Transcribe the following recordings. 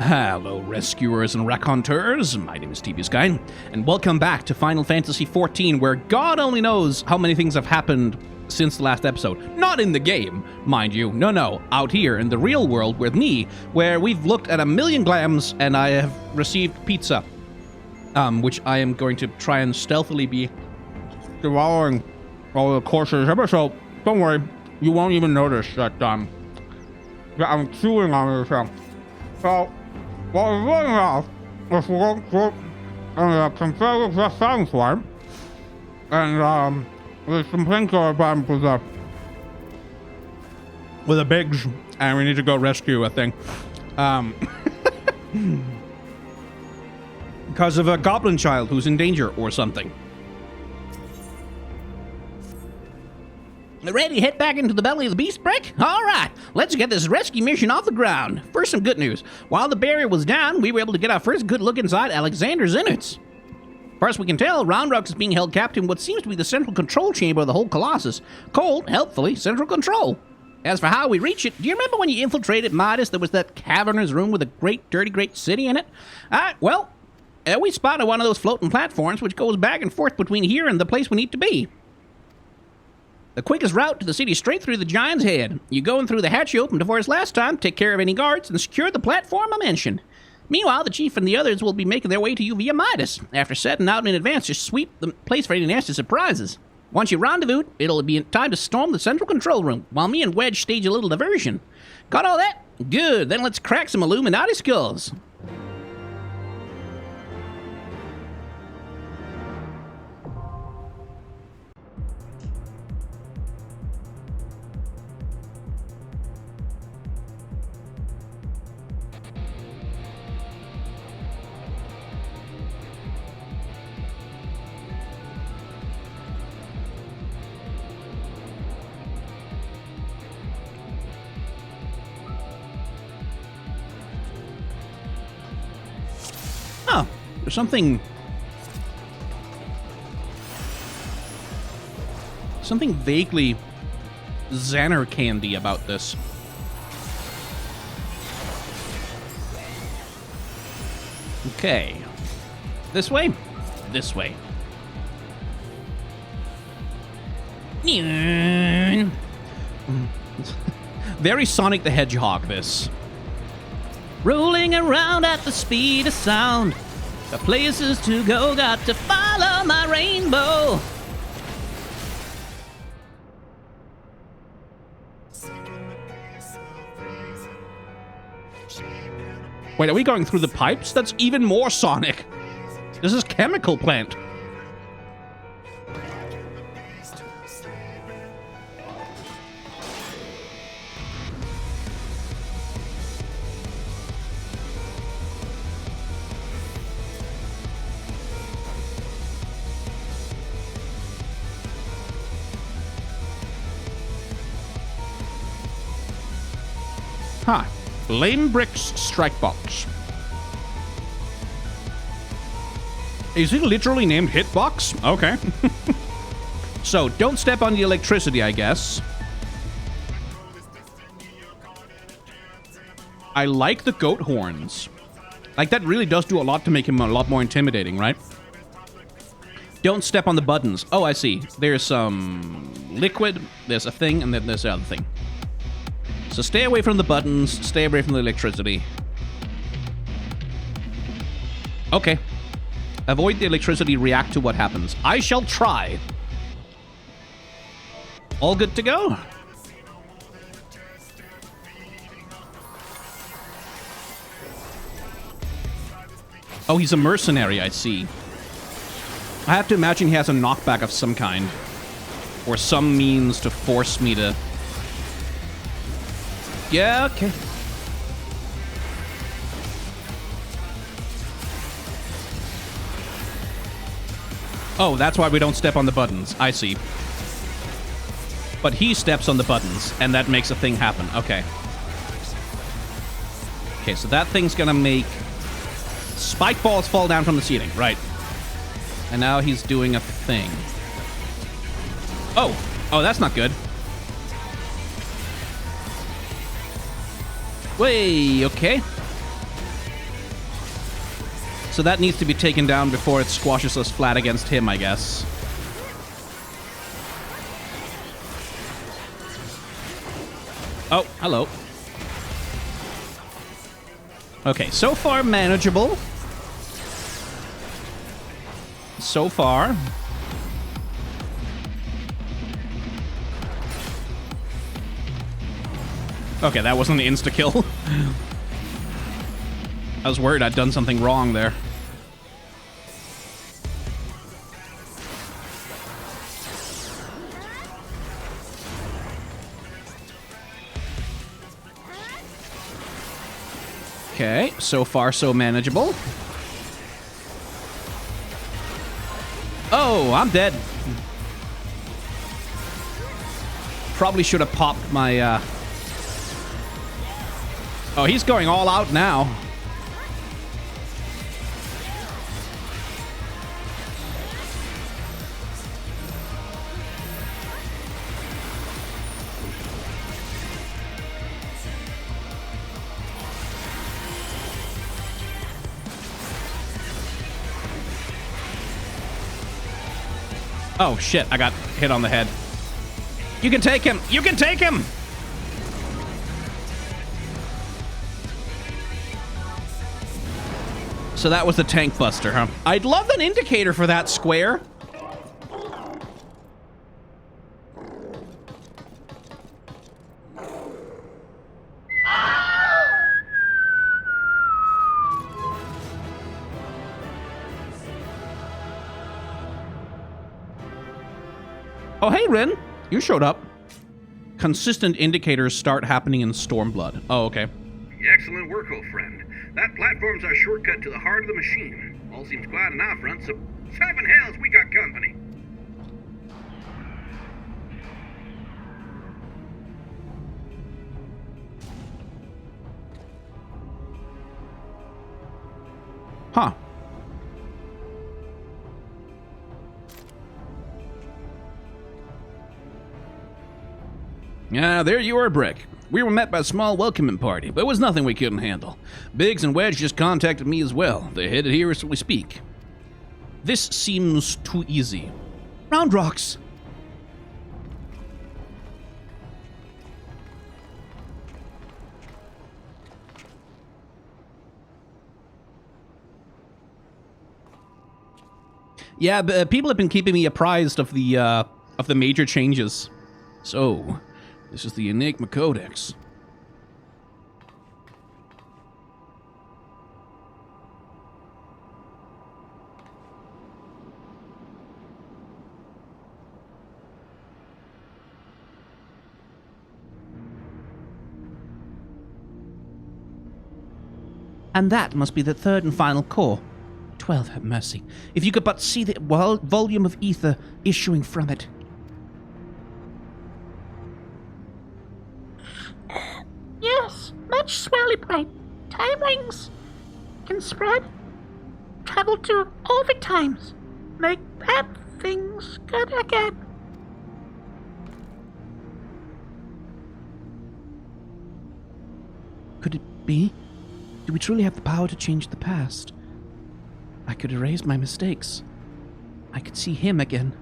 Hello, rescuers and raconteurs. My name is TB Sky, and welcome back to Final Fantasy XIV, where God only knows how many things have happened since the last episode. Not in the game, mind you. No, out here in the real world with me, where we've looked at a million glams, and I have received pizza, which I am going to try and stealthily be devouring over the course of this episode. Don't worry, you won't even notice that I'm chewing on it. So, what we're doing now is we're going through a Confederate Heavensward, and there's some things that are bad with the bigs, and we need to go rescue a thing. Because of a goblin child who's in danger or something. Ready to head back into the belly of the beast, Brick? All right, let's get this rescue mission off the ground. First, some good news. While the barrier was down, we were able to get our first good look inside Alexander's innards. First, we can tell Roundrock is being held captive in what seems to be the central control chamber of the whole Colossus. Called, helpfully, central control. As for how we reach it, do you remember when you infiltrated Midas, there was that cavernous room with a great city in it? We spotted one of those floating platforms which goes back and forth between here and the place we need to be. The quickest route to the city is straight through the Giant's Head. You go in through the hatch you opened for us last time, take care of any guards, and secure the platform I mentioned. Meanwhile, the Chief and the others will be making their way to you via Midas, after setting out in advance to sweep the place for any nasty surprises. Once you rendezvous, it'll be time to storm the central control room, while me and Wedge stage a little diversion. Got all that? Good, then let's crack some Illuminati skulls. There's something vaguely Xanner candy about this. Okay. This way? This way. Very Sonic the Hedgehog, this. Rolling around at the speed of sound. The places to go, got to follow my rainbow. Wait, are we going through the pipes? That's even more Sonic. This is Chemical Plant. Huh. Lame Brick's Strike Box. Is it literally named Hitbox? Okay. So, don't step on the electricity, I guess. I like the goat horns. Like, that really does do a lot to make him a lot more intimidating, right? Don't step on the buttons. Oh, I see. There's some liquid, there's a thing, and then there's the other thing. So stay away from the buttons, stay away from the electricity. Okay. Avoid the electricity, react to what happens. I shall try. All good to go? Oh, he's a mercenary, I see. I have to imagine he has a knockback of some kind. Or some means to force me to... Yeah, okay. Oh, that's why we don't step on the buttons. I see. But he steps on the buttons, and that makes a thing happen. Okay. Okay, so that thing's gonna make spike balls fall down from the ceiling. Right. And now he's doing a thing. Oh, that's not good. Way, okay. So that needs to be taken down before it squashes us flat against him, I guess. Oh, hello. Okay, so far manageable. So far. Okay, that wasn't an insta-kill. I was worried I'd done something wrong there. Okay, so far so manageable. Oh, I'm dead. Probably should have popped my, Oh, he's going all out now. Oh, shit. I got hit on the head. You can take him. You can take him. So that was the tank buster, huh? I'd love an indicator for that square. Oh, hey, Rin. You showed up. Consistent indicators start happening in Stormblood. Oh, okay. Excellent work, old friend. That platform's our shortcut to the heart of the machine. All seems quiet on our front, so 7 hells, we got company. Huh. Yeah, there you are, Brick. We were met by a small welcoming party, but it was nothing we couldn't handle. Biggs and Wedge just contacted me as well. They're headed here as we speak. This seems too easy. Round rocks. Yeah, people have been keeping me apprised of the major changes. So, this is the Enigma Codex. And that must be the third and final core. 12, have mercy. If you could but see the volume of ether issuing from it. Yes, much swirly bright. Time rings can spread. Travel to overtimes. Make bad things good again. Could it be? Do we truly have the power to change the past? I could erase my mistakes. I could see him again.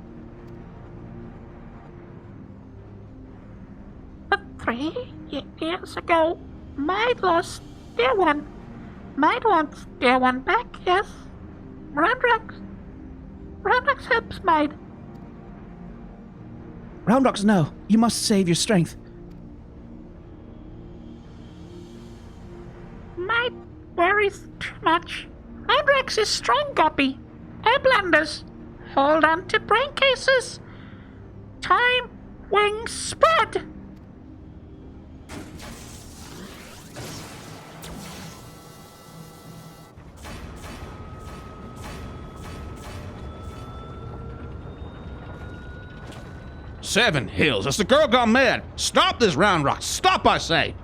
But 3 years ago, might lost dear one. Might want dear one back, yes. Roundrox helps Might. Roundrox, no. You must save your strength. Might worries too much. Roundrox is strong, Guppy. Airblenders. Hold on to brain cases. Time wings spread. Seven hills. Has the girl gone mad? Stop this, Roundrox. Stop, I say.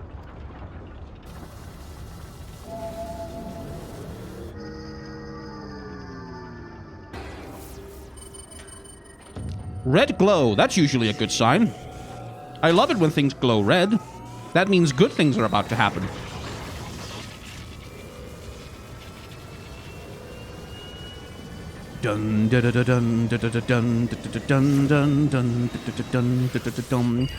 Red glow. That's usually a good sign. I love it when things glow red. That means good things are about to happen. Dun dun dun dun dun dun dun dun dun dun dun dun dun.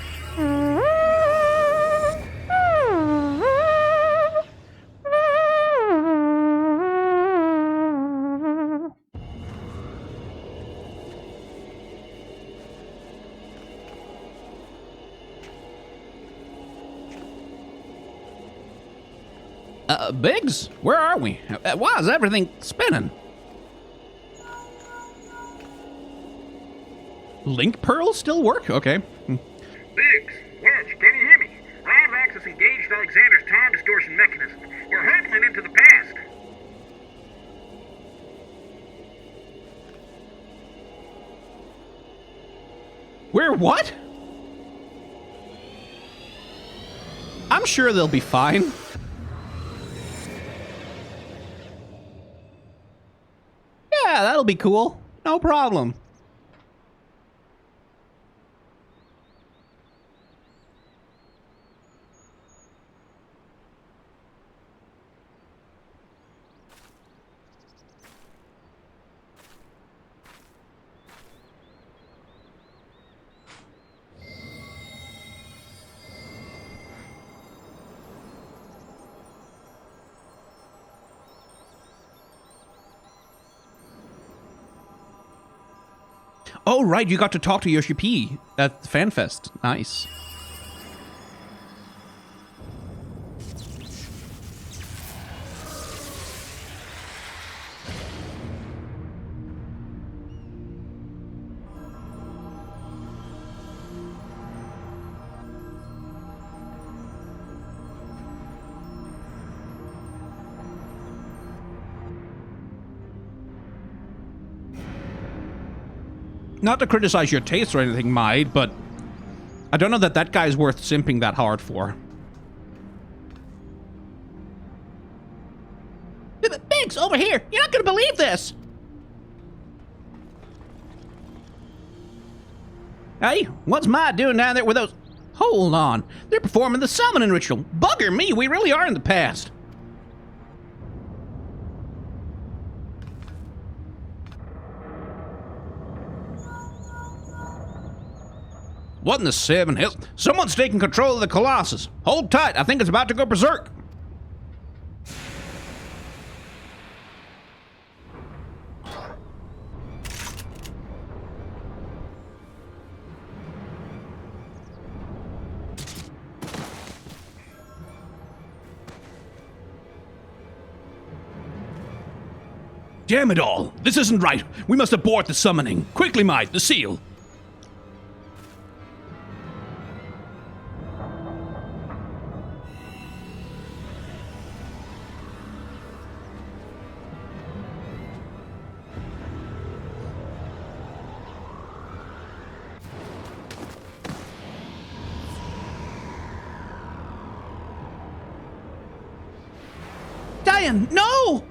Biggs, where are we? Why is everything spinning? Link pearls still work? Okay. Biggs, Wedge, can you hear me? Roundrox has engaged Alexander's time distortion mechanism. We're hurtling into the past. We're what? I'm sure they'll be fine. Yeah, that'll be cool. No problem. Oh, right, you got to talk to Yoshi P at FanFest. Nice. Not to criticize your taste or anything, Maid, but I don't know that that guy's worth simping that hard for. Biggs, over here! You're not gonna believe this! Hey, what's Maid doing down there with those... Hold on, they're performing the summoning ritual. Bugger me, we really are in the past. What in the seven hills? Someone's taking control of the Colossus. Hold tight, I think it's about to go berserk. Damn it all! This isn't right! We must abort the summoning! Quickly, Maid, the seal! Diane, no!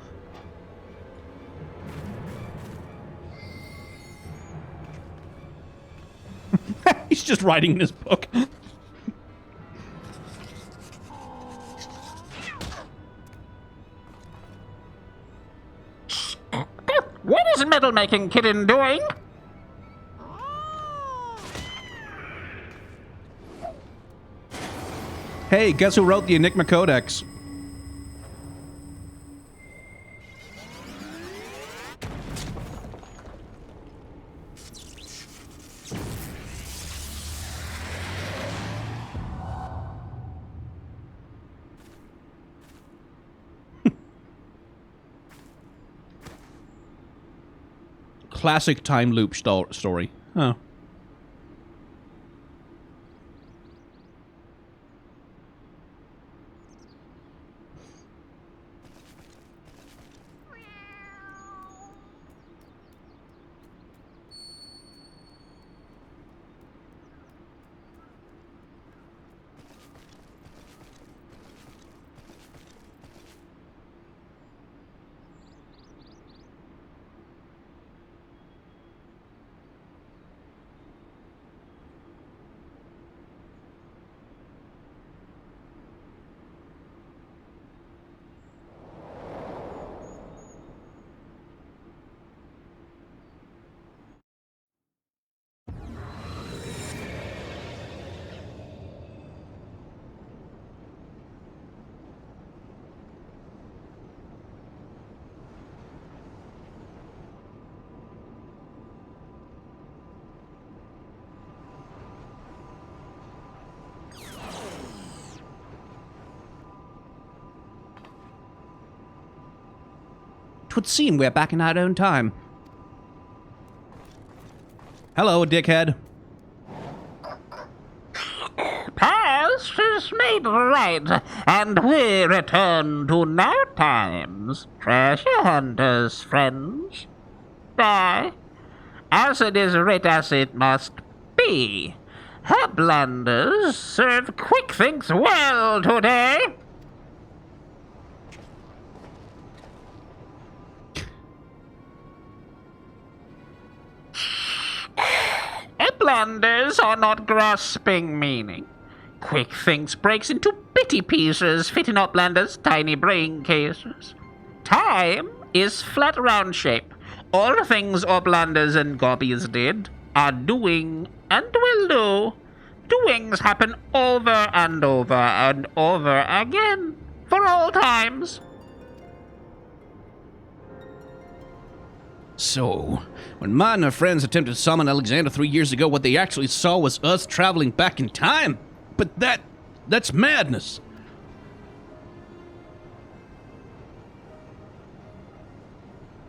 He's just writing in his book. What is metal-making kitten doing? Hey, guess who wrote the Enigma Codex? Classic time loop story. Huh. 'Twould seem we're back in our own time. Hello, dickhead. Past is made right, and we return to now times, treasure hunters, friends. Aye, as it is writ as it must be. Her blunders serve quick things well today. Her blunders are not grasping meaning. Quick things breaks into bitty pieces, fitting up blunders' tiny brain cases. Time is flat round shape. All things or blunders and gobbies did are doing and will do. Doings happen over and over and over again, for all times. So, when Ma and her friends attempted to summon Alexander 3 years ago, what they actually saw was us traveling back in time. But that's madness.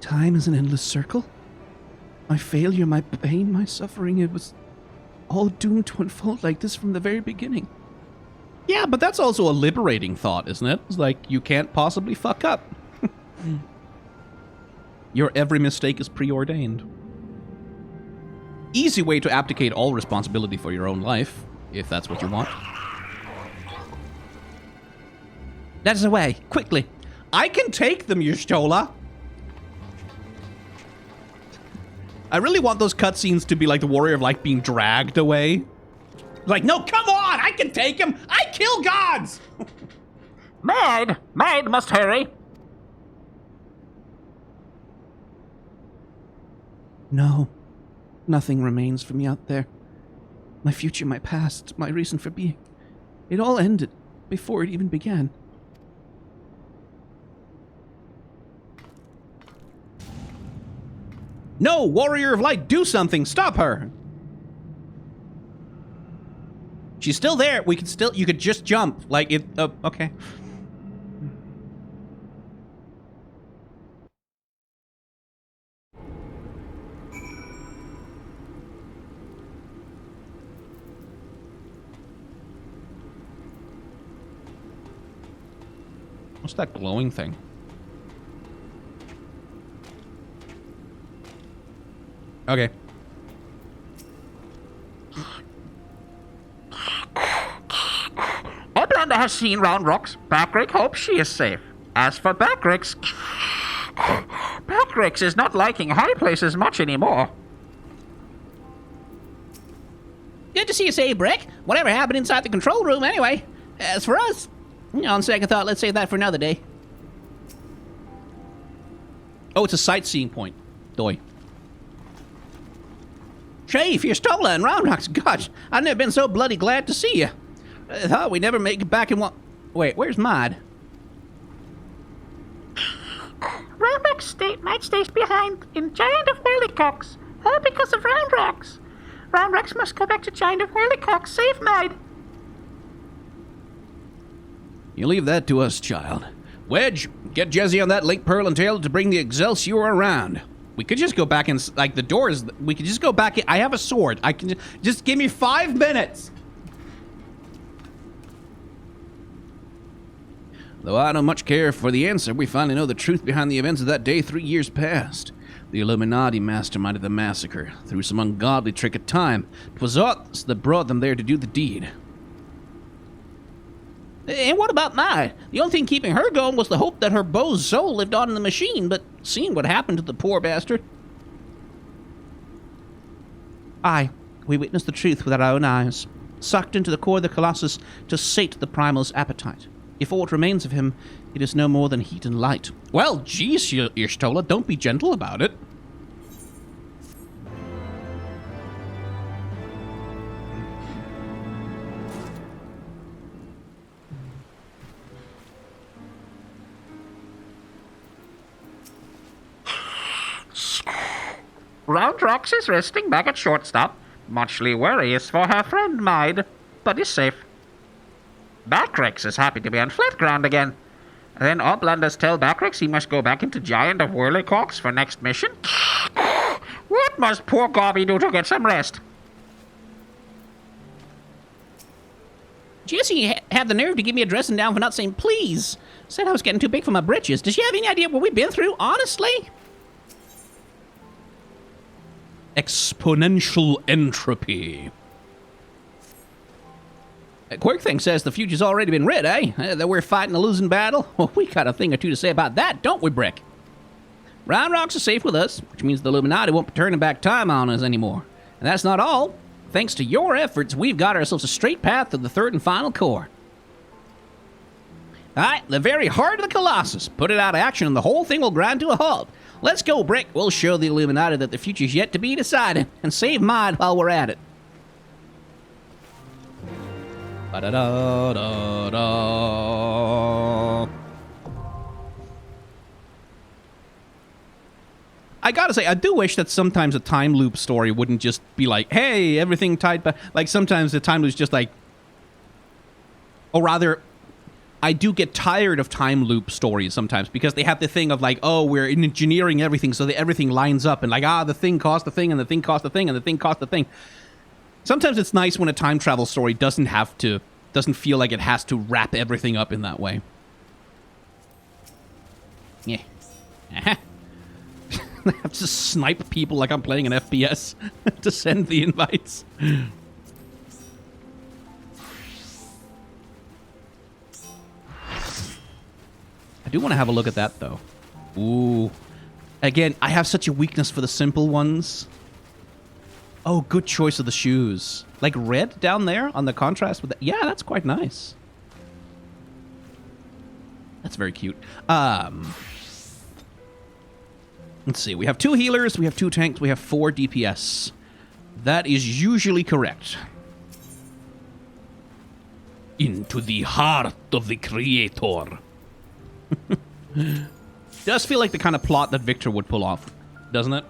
Time is an endless circle. My failure, my pain, my suffering, it was all doomed to unfold like this from the very beginning. Yeah, but that's also a liberating thought, isn't it? It's like, you can't possibly fuck up. Your every mistake is preordained. Easy way to abdicate all responsibility for your own life, if that's what you want. That is away, quickly. I can take them, Y'shtola. I really want those cutscenes to be like the Warrior of Light being dragged away. Like, no, come on, I can take him. I kill gods. Maid must hurry. No, nothing remains for me out there. My future, my past, my reason for being. It all ended before it even began. No, Warrior of Light, do something! Stop her! She's still there. You could just jump. Like, it, okay. What's that glowing thing? Okay. Outlander has seen round rocks. Backrix hopes she is safe. As for Backrix, Backrix is not liking high places much anymore. Good to see you safe, Brick. Whatever happened inside the control room, anyway. As for us, on second thought, let's save that for another day. Oh, it's a sightseeing point. Doy. Chief, Y'shtola and Roundrocks. Gosh, I've never been so bloody glad to see you. I thought we'd never make it back in one... Wait, where's Mod? Roundrocks might stay behind in Giant of Whirlycocks. All because of Roundrocks. Roundrocks must go back to Giant of Whirlycocks. Save Mod. You leave that to us, child. Wedge, get Jesse on that Link Pearl and Tail to bring the Excelsior around. We could just go back in, like, the doors. We could just go back in. I have a sword. I can just give me 5 minutes. Though I don't much care for the answer, we finally know the truth behind the events of that day 3 years past. The Illuminati masterminded the massacre through some ungodly trick of time. 'Twas us that brought them there to do the deed. And what about Mai? The only thing keeping her going was the hope that her beau's soul lived on in the machine, but seeing what happened to the poor bastard. Aye, we witnessed the truth with our own eyes, sucked into the core of the Colossus to sate the primal's appetite. If aught remains of him, it is no more than heat and light. Well, geez, Y'shtola, don't be gentle about it. Roundrocks is resting back at shortstop. Muchly worries for her friend Maid, but is safe. Backrix is happy to be on flat ground again. Then Uplanders tell Backrix he must go back into Giant of Whirlycocks for next mission? What must poor Gobby do to get some rest? Jessie had the nerve to give me a dressing down for not saying please. Said I was getting too big for my britches. Does she have any idea what we've been through, honestly? Exponential entropy. Quirkthing says the future's already been writ, eh? That we're fighting a losing battle? Well, we got a thing or two to say about that, don't we, Brick? Round Rocks are safe with us, which means the Illuminati won't be turning back time on us anymore. And that's not all. Thanks to your efforts, we've got ourselves a straight path to the third and final core. Alright, the very heart of the Colossus. Put it out of action and the whole thing will grind to a halt. Let's go, Brick. We'll show the Illuminati that the future's yet to be decided, and save mine while we're at it. Ba-da-da-da-da. I gotta say, I do wish that sometimes a time loop story wouldn't just be like, hey, everything tied back. Like, sometimes the time loop's just like... Or rather, I do get tired of time loop stories sometimes, because they have the thing of like, oh, we're engineering everything so that everything lines up, and like, the thing cost the thing, and the thing cost the thing, and the thing cost the thing. Sometimes it's nice when a time travel story doesn't feel like it has to wrap everything up in that way. Yeah. Uh-huh. I have to snipe people like I'm playing an FPS to send the invites. I do want to have a look at that, though. Ooh. Again, I have such a weakness for the simple ones. Oh, good choice of the shoes. Like red down there on the contrast with that. Yeah, that's quite nice. That's very cute. Let's see. We have 2 healers, we have 2 tanks, we have 4 DPS. That is usually correct. Into the heart of the Creator. Does feel like the kind of plot that Victor would pull off, doesn't it?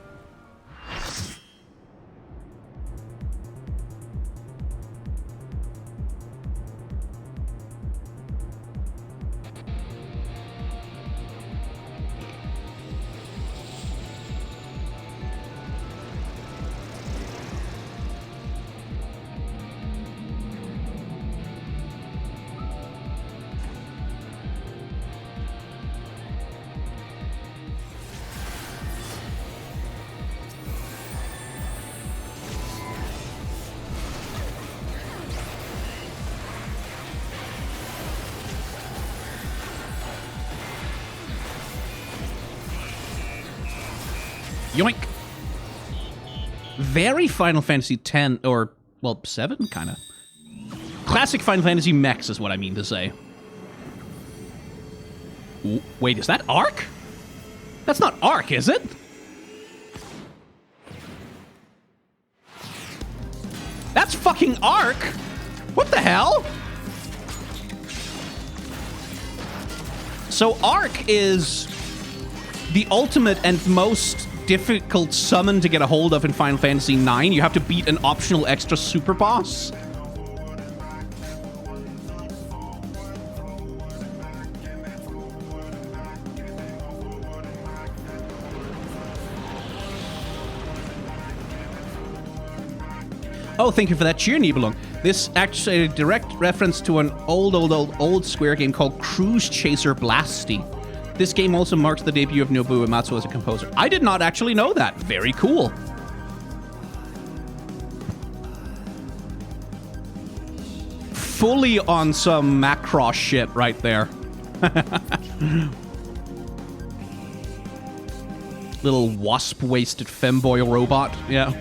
Yoink. Very Final Fantasy X, or, well, 7, kind of. Classic Final Fantasy mechs is what I mean to say. Ooh, wait, is that Arc? That's not Arc, is it? That's fucking Arc! What the hell? So Arc is the ultimate and most difficult summon to get a hold of in Final Fantasy IX. You have to beat an optional extra super boss. Oh, thank you for that cheer, Nibelung. This actually a direct reference to an old Square game called Cruise Chaser Blasty. This game also marks the debut of Nobuo Uematsu as a composer. I did not actually know that. Very cool. Fully on some Macross shit right there. Little wasp-waisted femboy robot. Yeah.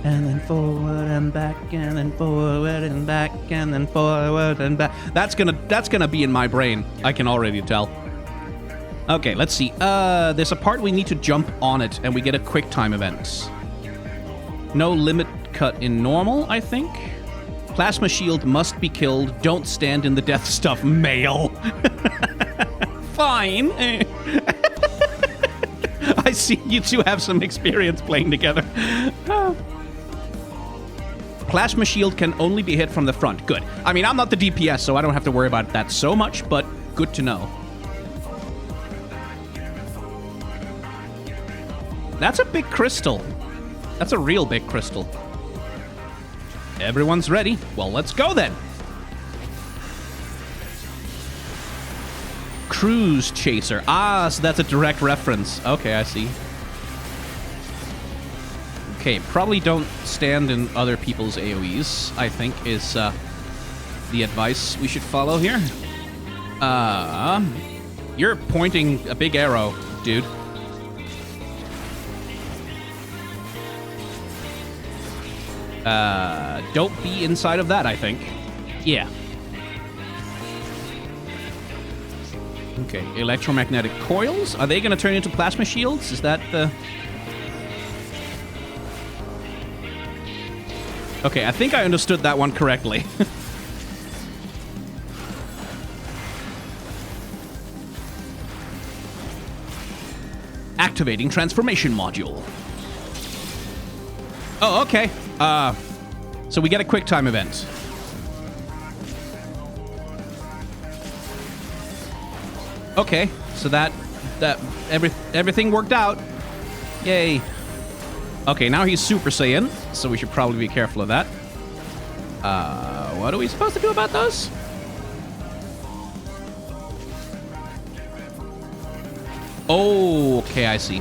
And then forward and back, and then forward and back, and then forward and back. That's gonna be in my brain. I can already tell. Okay, let's see. There's a part we need to jump on it, and we get a quick time event. No limit cut in normal, I think. Plasma shield must be killed. Don't stand in the death stuff, male. Fine. I see you two have some experience playing together. Plasma shield can only be hit from the front. Good. I mean, I'm not the DPS, so I don't have to worry about that so much, but Good to know. That's a big crystal. That's a real big crystal. Everyone's ready. Well, let's go then. Cruise Chaser. Ah, so that's a direct reference. Okay, I see. Okay, probably don't stand in other people's AoEs, I think, is the advice we should follow here. You're pointing a big arrow, dude. Don't be inside of that, I think. Yeah. Okay, electromagnetic coils. Are they going to turn into plasma shields? Is that the... Okay, I think I understood that one correctly. Activating transformation module. Oh, okay. So we get a quick time event. Okay, so everything worked out. Yay. Okay, now he's Super Saiyan, so we should probably be careful of that. What are we supposed to do about those? Oh, okay, I see.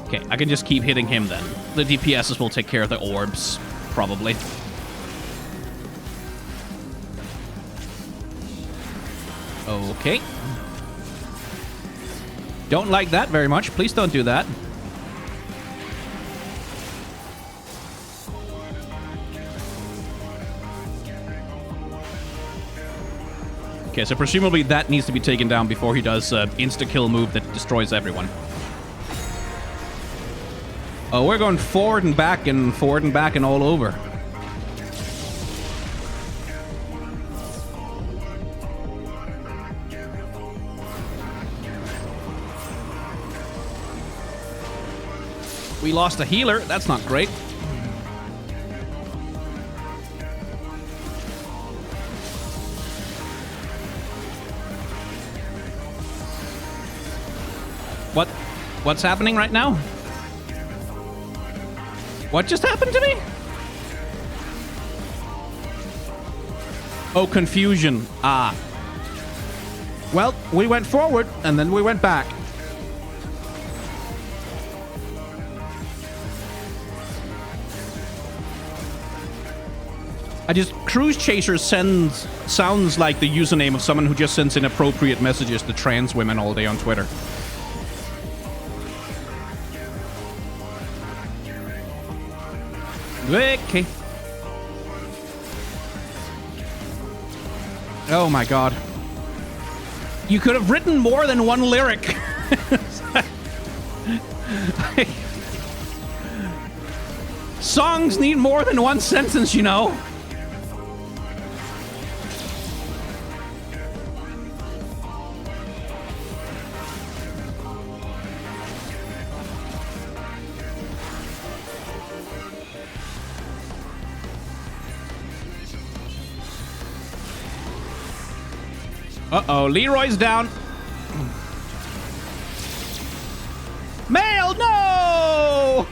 Okay, I can just keep hitting him then. The DPSs will take care of the orbs, probably. Okay. Don't like that very much. Please don't do that. Okay, so presumably that needs to be taken down before he does an insta-kill move that destroys everyone. Oh, we're going forward and back and all over. We lost a healer. That's not great. What's happening right now? What just happened to me? Oh, confusion. Ah. Well, we went forward, and then we went back. Cruise Chaser sounds like the username of someone who just sends inappropriate messages to trans women all day on Twitter. Okay. Oh my god. You could have written more than one lyric. Songs need more than one sentence, you know. Uh-oh, Leroy's down. Mail, no!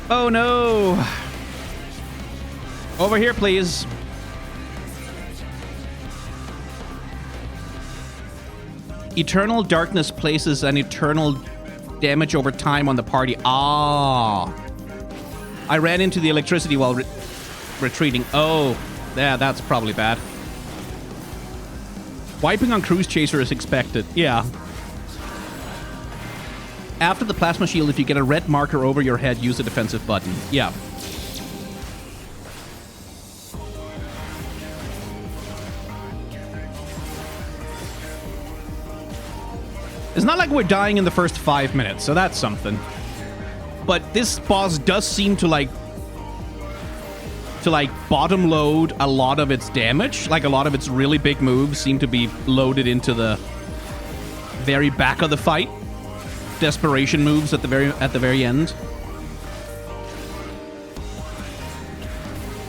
Oh, no. Over here, please. Eternal darkness places an eternal damage over time on the party. Ah. I ran into the electricity while retreating. Oh, yeah, that's probably bad. Wiping on Cruise Chaser is expected. Yeah. After the plasma shield, if you get a red marker over your head, use the defensive button. Yeah. It's not like we're dying in the first 5 minutes, so that's something. But this boss does seem to bottom load a lot of its damage. Like a lot of its really big moves seem to be loaded into the very back of the fight. Desperation moves at the very end.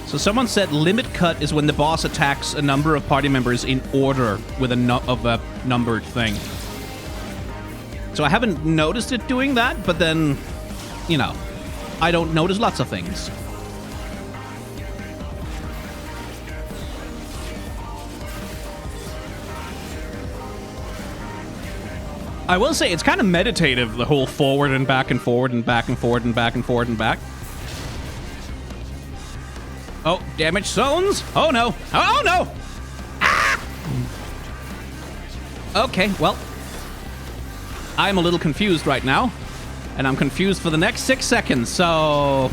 So So someone said limit cut is when the boss attacks a number of party members in order with a numbered thing. So I haven't noticed it doing that, but then, you know, I don't notice lots of things. I will say it's kind of meditative, the whole forward and back and forward and back and forward and back and forward and back. Oh, damage zones. Oh no. Oh no. Ah! Okay, well, I'm a little confused right now. And I'm confused for the next 6 seconds, so...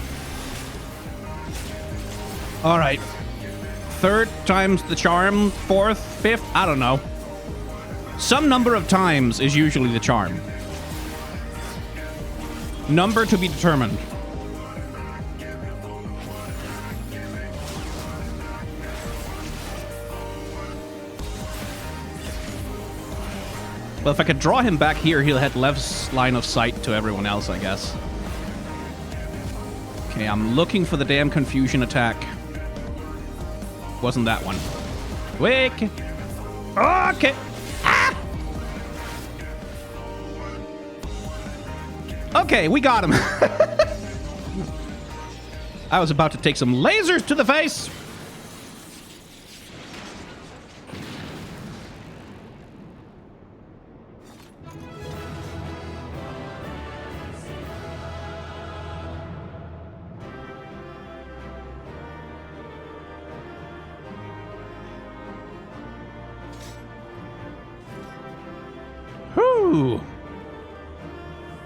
Alright. Third time's the charm, fourth, fifth, I don't know. Some number of times is usually the charm. Number to be determined. Well, if I could draw him back here, he'll have less line of sight to everyone else, I guess. Okay, I'm looking for the damn confusion attack. Wasn't that one. Quick! Okay! Ah! Okay, we got him. I was about to take some lasers to the face. Whew.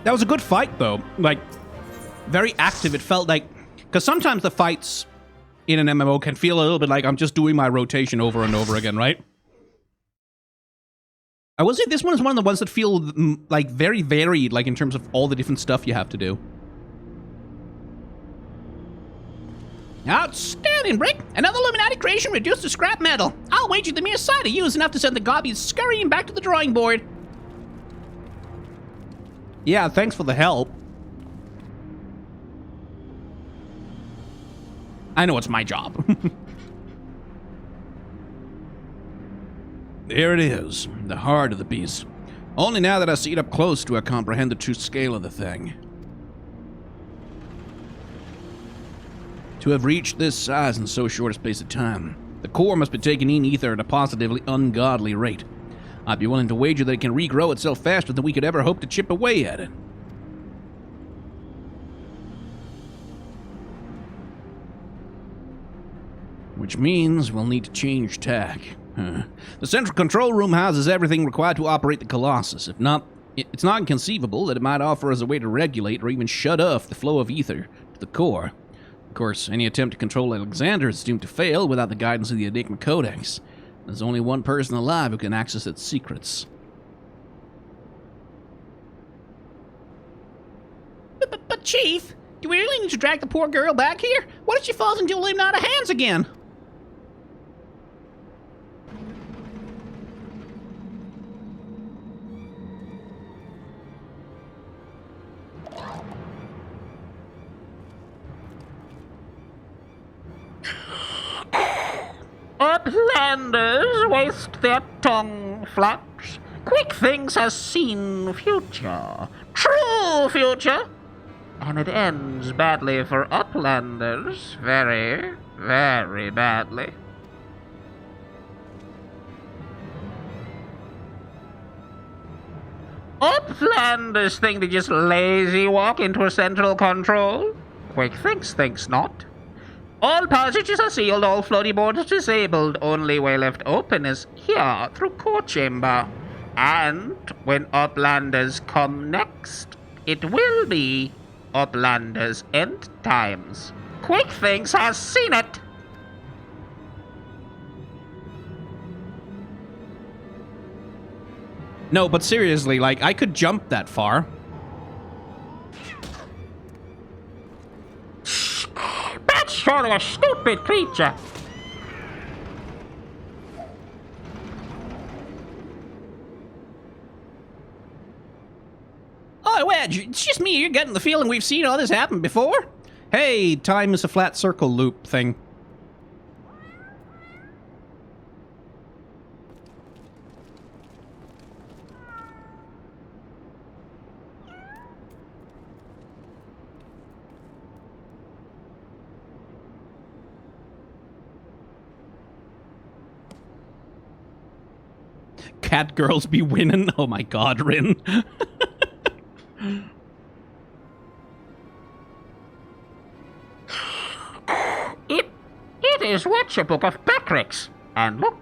That was a good fight, though. Like, very active. It felt like... Because sometimes the fights in an MMO can feel a little bit like I'm just doing my rotation over and over again, right? I will say this one is one of the ones that feel, like, very varied, like, in terms of all the different stuff you have to do. Outstanding, Brick! Another Illuminati creation reduced to scrap metal. I'll wager the mere sight of you is enough to send the gobbies scurrying back to the drawing board. Yeah, thanks for the help. I know it's my job. There it is, the heart of the beast. Only now that I see it up close do I comprehend the true scale of the thing. To have reached this size in so short a space of time, the core must be taking in ether at a positively ungodly rate. I'd be willing to wager that it can regrow itself faster than we could ever hope to chip away at it. Which means we'll need to change tack. The central control room houses everything required to operate the Colossus. If not, it's not inconceivable that it might offer us a way to regulate or even shut off the flow of ether to the core. Of course, any attempt to control Alexander is doomed to fail without the guidance of the Enigma Codex. There's only one person alive who can access its secrets. But Chief, do we really need to drag the poor girl back here? What if she falls into Illuminati hands again? Uplanders waste their tongue flaps. Quick Things has seen future. True future. And it ends badly for Uplanders. Very, very badly. Uplanders think they just lazy walk into a central control. Quick Things thinks not. All passages are sealed, all floaty boards disabled. Only way left open is here, through core chamber. And when Uplanders come next, it will be Uplanders end times. Quick Things has seen it. No, but seriously, like, I could jump that far. That's surely a stupid creature. Oh, Wedge, it's just me. You're getting the feeling we've seen all this happen before? Hey, time is a flat circle loop thing. cat girls be winning. Oh my god, Rin. It is Watcher Book of Backrix. And look,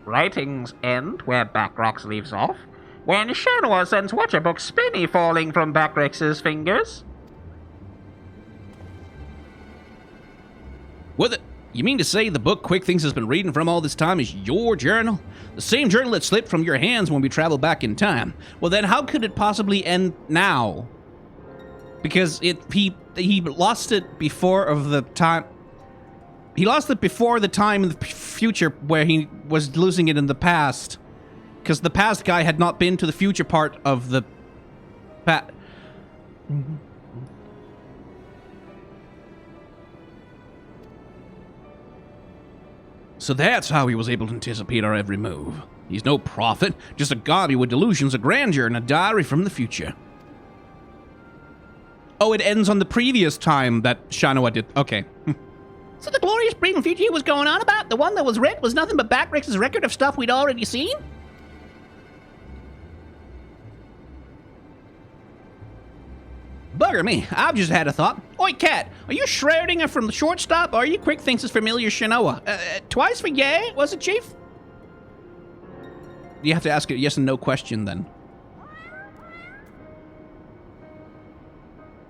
writings end where Backrox leaves off, when Shanwa sends Watcher Book Spinny falling from Backrix's fingers. What you mean to say the book Quick Things has been reading from all this time is your journal? The same journal that slipped from your hands when we traveled back in time. Well then, how could it possibly end now? Because he lost it before of the time... He lost it before the time in the future where he was losing it in the past. Because the past guy had not been to the future part of the... So that's how he was able to anticipate our every move. He's no prophet, just a gobby with delusions of grandeur and a diary from the future. Oh, it ends on the previous time that Shanoa did... Okay. So the glorious breeding future he was going on about, the one that was read, was nothing but Backrix's record of stuff we'd already seen? Bugger me, I've just had a thought. Oi, Cat, are you Schrodinger from the shortstop, or are you Quick Thinks' familiar Shanoa? Twice for yay, was it, Chief? You have to ask a yes and no question, then.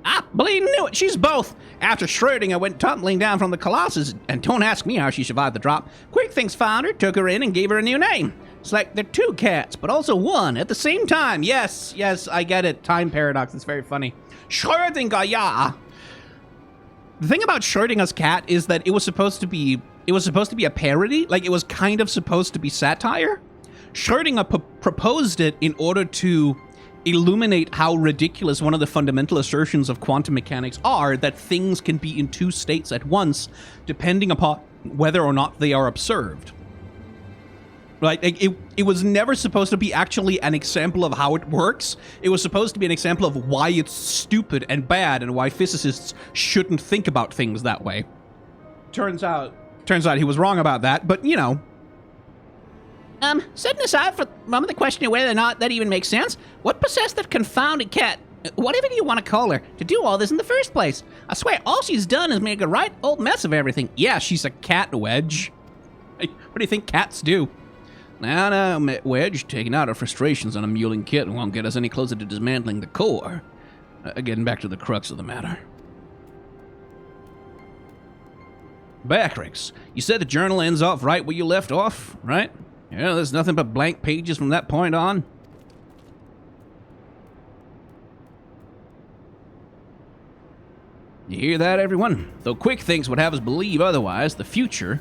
I bleeding knew it, she's both. After Schrodinger went tumbling down from the Colossus, and don't ask me how she survived the drop, Quick Thinks found her, took her in, and gave her a new name. It's like they're two cats, but also one at the same time. Yes, I get it. Time paradox, it's very funny. Schrodinger, yeah. The thing about Schrodinger's cat is that it was supposed to be a parody. Like, it was kind of supposed to be satire. Schrodinger proposed it in order to illuminate how ridiculous one of the fundamental assertions of quantum mechanics are, that things can be in two states at once, depending upon whether or not they are observed. Right? It was never supposed to be actually an example of how it works. It was supposed to be an example of why it's stupid and bad and why physicists shouldn't think about things that way. Turns out he was wrong about that, but you know. Setting aside for a moment the question of whether or not that even makes sense, what possessed that confounded cat, whatever you want to call her, to do all this in the first place? I swear, all she's done is make a right old mess of everything. Yeah, she's a cat, Wedge. What do you think cats do? Now, Wedge, taking out our frustrations on a mewling kitten won't get us any closer to dismantling the core. Getting back to the crux of the matter. Backrix, you said the journal ends off right where you left off, right? Yeah, there's nothing but blank pages from that point on. You hear that, everyone? Though Quick Thinks would have us believe otherwise, the future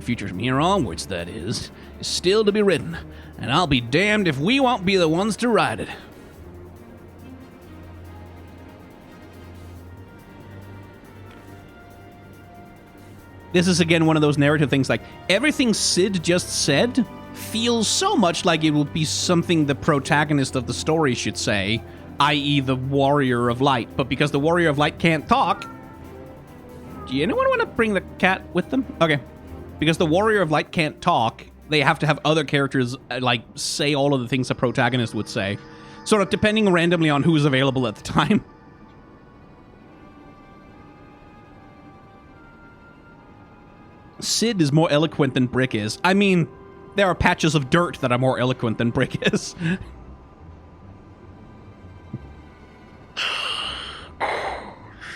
from here onwards, that is still to be written, and I'll be damned if we won't be the ones to write it. This is again one of those narrative things, like, everything Sid just said feels so much like it would be something the protagonist of the story should say, i.e. the Warrior of Light, but because the Warrior of Light can't talk... Do anyone want to bring the cat with them? Okay. Because the Warrior of Light can't talk, they have to have other characters, like, say all of the things the protagonist would say. Sort of depending randomly on who's available at the time. Sid is more eloquent than Brick is. I mean, there are patches of dirt that are more eloquent than Brick is.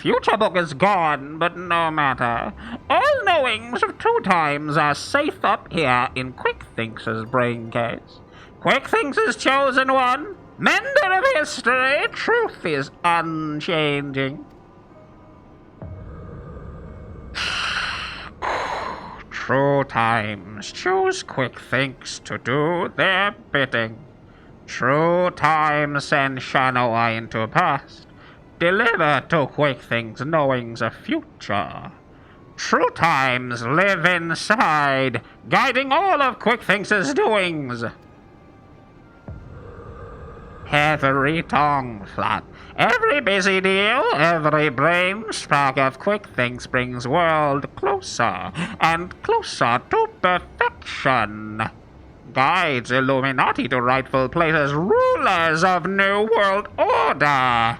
Future Book is gone, but no matter. All knowings of two times are safe up here in Quick Thinks' brain case. Quick Thinks' chosen one, mender of history, truth is unchanging. True times choose Quick Thinks to do their bidding. True times send Shanoa into past. Deliver to Quick Things knowings of future. True times live inside, guiding all of Quick Things' doings. Every tongue flap, every busy deal, every brain spark of Quick Things brings world closer and closer to perfection. guides Illuminati to rightful place as rulers of New World Order.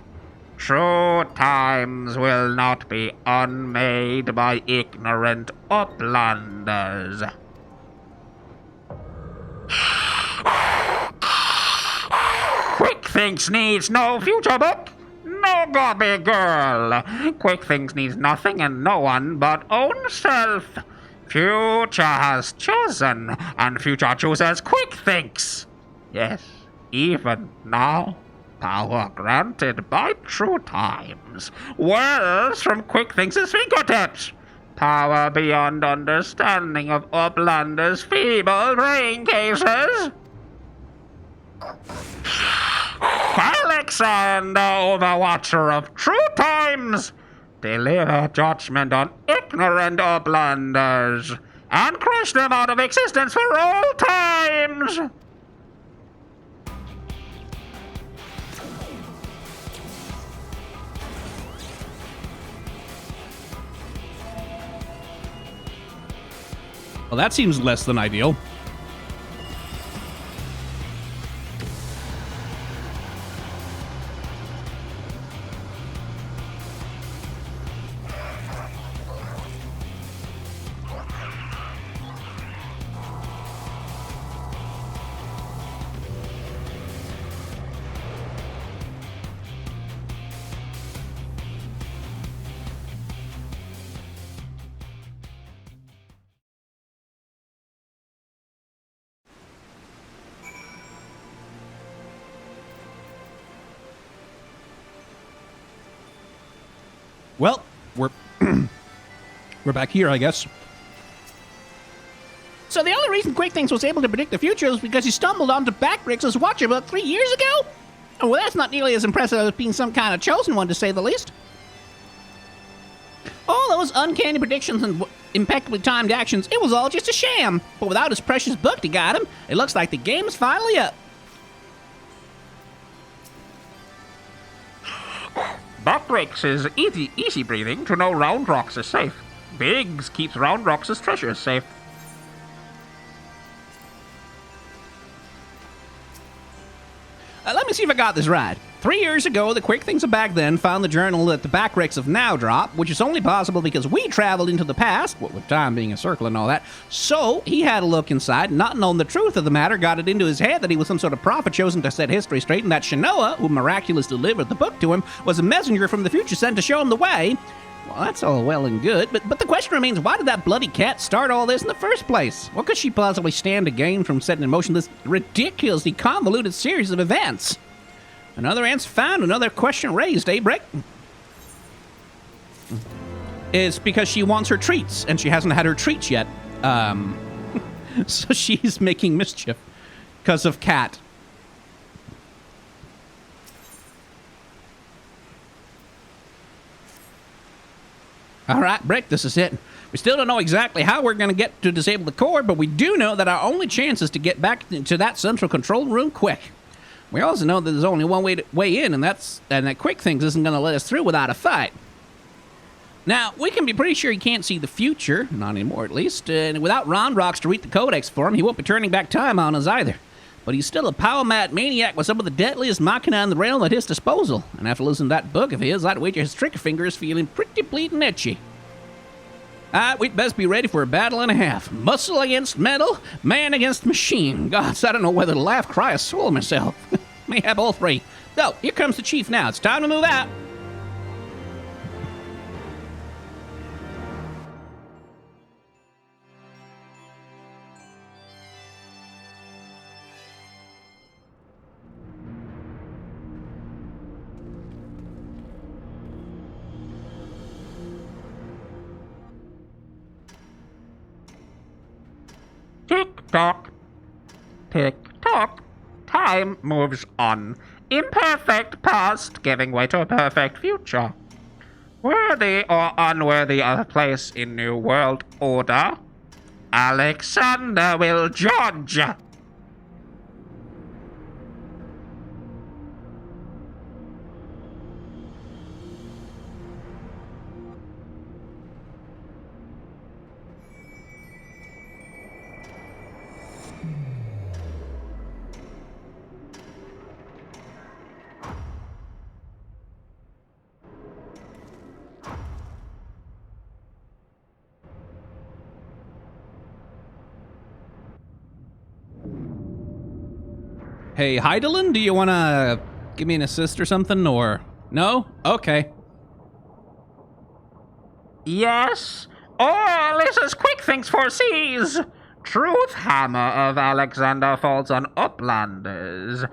True times will not be unmade by ignorant uplanders. Quick Thinks needs no future book, no gobby girl. Quick Thinks needs nothing and no one but own self. Future has chosen, and future chooses Quick Thinks. Yes, even now, power granted by true times wells from Quick Thinks' fingertips. Power beyond understanding of Uplander's feeble brain cases. Alexander, Overwatcher of True Times, deliver judgment on ignorant Uplanders and crush them out of existence for all times. Well, that seems less than ideal. Well, we're back here, I guess. So the only reason Quick Things was able to predict the future was because he stumbled onto Backbricks' watch about 3 years ago? Oh, well, that's not nearly as impressive as being some kind of chosen one, to say the least. All those uncanny predictions and impeccably timed actions, it was all just a sham. But without his precious book to guide him, it looks like the game's finally up. Backbricks is easy breathing to know Round Rocks is safe. Biggs keeps Round Rocks' treasures safe. Let me see if I got this right. 3 years ago, the Quick Things of back then found the journal that the Backricks have now dropped, which is only possible because we traveled into the past, what with time being a circle and all that. So he had a look inside, not knowing the truth of the matter, got it into his head that he was some sort of prophet chosen to set history straight, and that Shanoa, who miraculously delivered the book to him, was a messenger from the future sent to show him the way. Well, that's all well and good, but the question remains, why did that bloody cat start all this in the first place? What could she possibly stand to gain from setting in motion this ridiculously convoluted series of events? Another answer found, another question raised, eh, Brick? It's because she wants her treats, and she hasn't had her treats yet. So she's making mischief because of Cat. All right, Brick, this is it. We still don't know exactly how we're going to get to disable the core, but we do know that our only chance is to get back to that central control room quick. We also know that there's only one way in, and that Quick Things isn't going to let us through without a fight. Now, we can be pretty sure he can't see the future, not anymore at least, and without Ron Rocks to read the codex for him, he won't be turning back time on us either. But he's still a power-mad maniac with some of the deadliest machina in the realm at his disposal, and after listening to that book of his, I'd wager his trigger finger is feeling pretty bleeding itchy. Alright, we'd best be ready for a battle and a half. Muscle against metal, man against machine. Gods, I don't know whether to laugh, cry, or swallow myself. May have all three. So, here comes the chief now. It's time to move out. Tick-tock. Tick-tock. Time moves on. Imperfect past giving way to a perfect future. Worthy or unworthy of a place in New World Order, Alexander will judge. Hey, Heidelin, do you want to give me an assist or something, or... No? Okay. Yes? All is as quick things foresees. Truth hammer of Alexander falls on uplanders.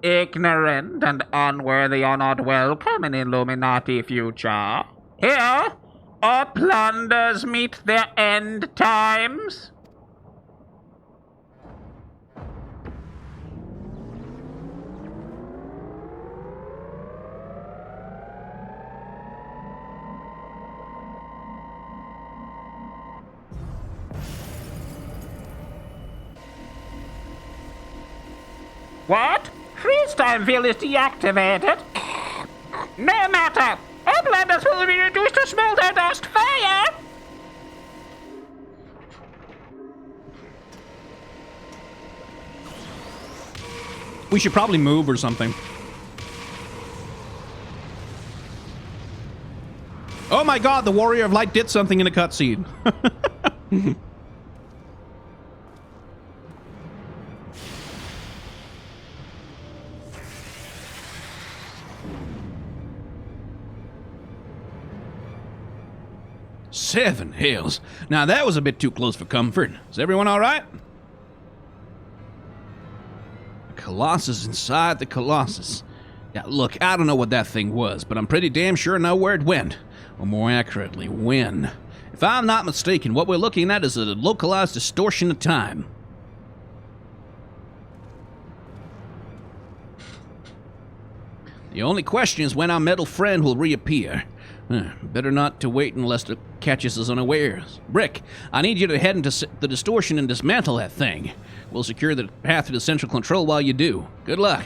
Ignorant and unworthy are not welcome in Illuminati future. Here, uplanders meet their end times. What? Freeze time field is deactivated. No matter. Uplanders will be reduced to smolder dust. Fire! We should probably move or something. Oh my god, the Warrior of Light did something in a cutscene. Seven hills. Now that was a bit too close for comfort. Is everyone all right? The Colossus inside the Colossus. Yeah, look, I don't know what that thing was, but I'm pretty damn sure I know where it went. Or more accurately, when. If I'm not mistaken, what we're looking at is a localized distortion of time. The only question is when our metal friend will reappear. Better not to wait unless it catches us unawares. Brick, I need you to head into the distortion and dismantle that thing. We'll secure the path to the central control while you do. Good luck.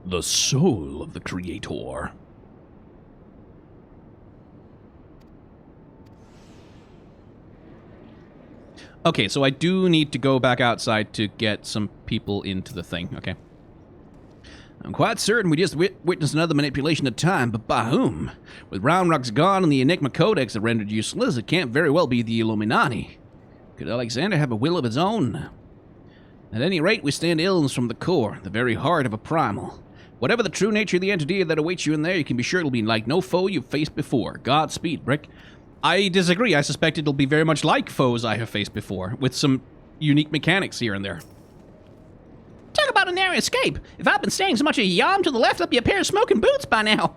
The soul of the Creator. Okay, so I do need to go back outside to get some people into the thing. Okay. I'm quite certain we just witnessed another manipulation of time, but by whom? With Round Rock's gone and the Enigma Codex are rendered useless, it can't very well be the Illuminati. Could Alexander have a will of his own? At any rate, we stand illness from the core, the very heart of a primal. Whatever the true nature of the entity that awaits you in there, you can be sure it'll be like no foe you've faced before. Godspeed, Brick. I disagree. I suspect it'll be very much like foes I have faced before, with some unique mechanics here and there. Talk about a narrow escape. If I've been staying so much a yam to the left, I'd be a pair of smoking boots by now.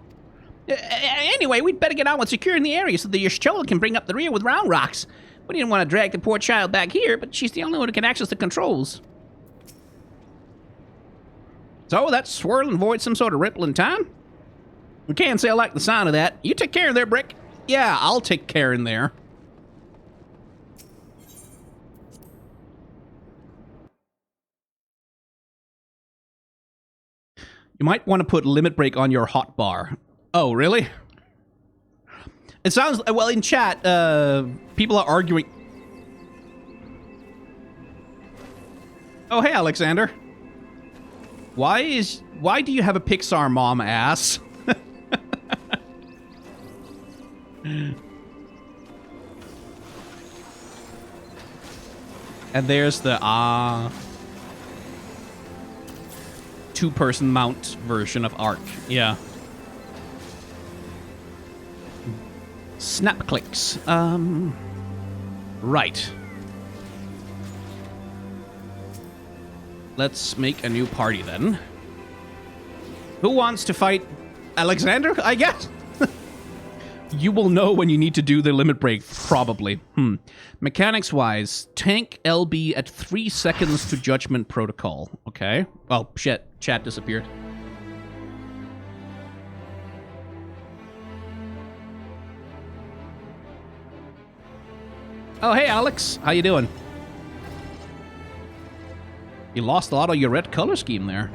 Anyway, we'd better get on with securing the area so the Yashchola can bring up the rear with round rocks. We didn't want to drag the poor child back here, but she's the only one who can access the controls. So, that swirling void some sort of ripple in time? I can't say I like the sound of that. You take care of there, Brick. Yeah, I'll take care in there. You might want to put limit break on your hotbar. Oh, really? It sounds... Well, in chat, people are arguing... Oh, hey, Alexander. Why do you have a Pixar mom ass? And there's the two-person mount version of Ark. Yeah. Snap clicks. Right. Let's make a new party then. Who wants to fight Alexander, I guess? You will know when you need to do the limit break, probably. Mechanics-wise, tank LB at 3 seconds to judgment protocol. Okay. Oh, shit. Chat disappeared. Oh, hey, Alex. How you doing? You lost a lot of your red color scheme there.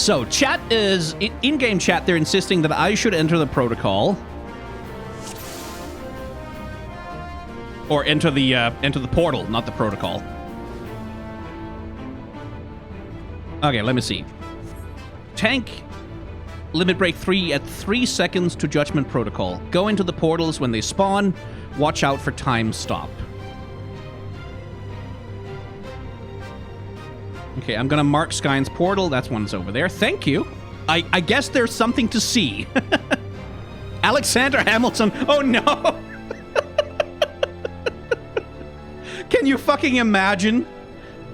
So, chat is... In-game chat, they're insisting that I should enter the protocol. Or enter the portal, not the protocol. Okay, let me see. Tank limit break 3 at 3 seconds to Judgment Protocol. Go into the portals when they spawn. Watch out for time stop. Okay, I'm gonna mark Skyne's portal. That's one's over there. Thank you. I guess there's something to see. Alexander Hamilton. Oh no! Can you fucking imagine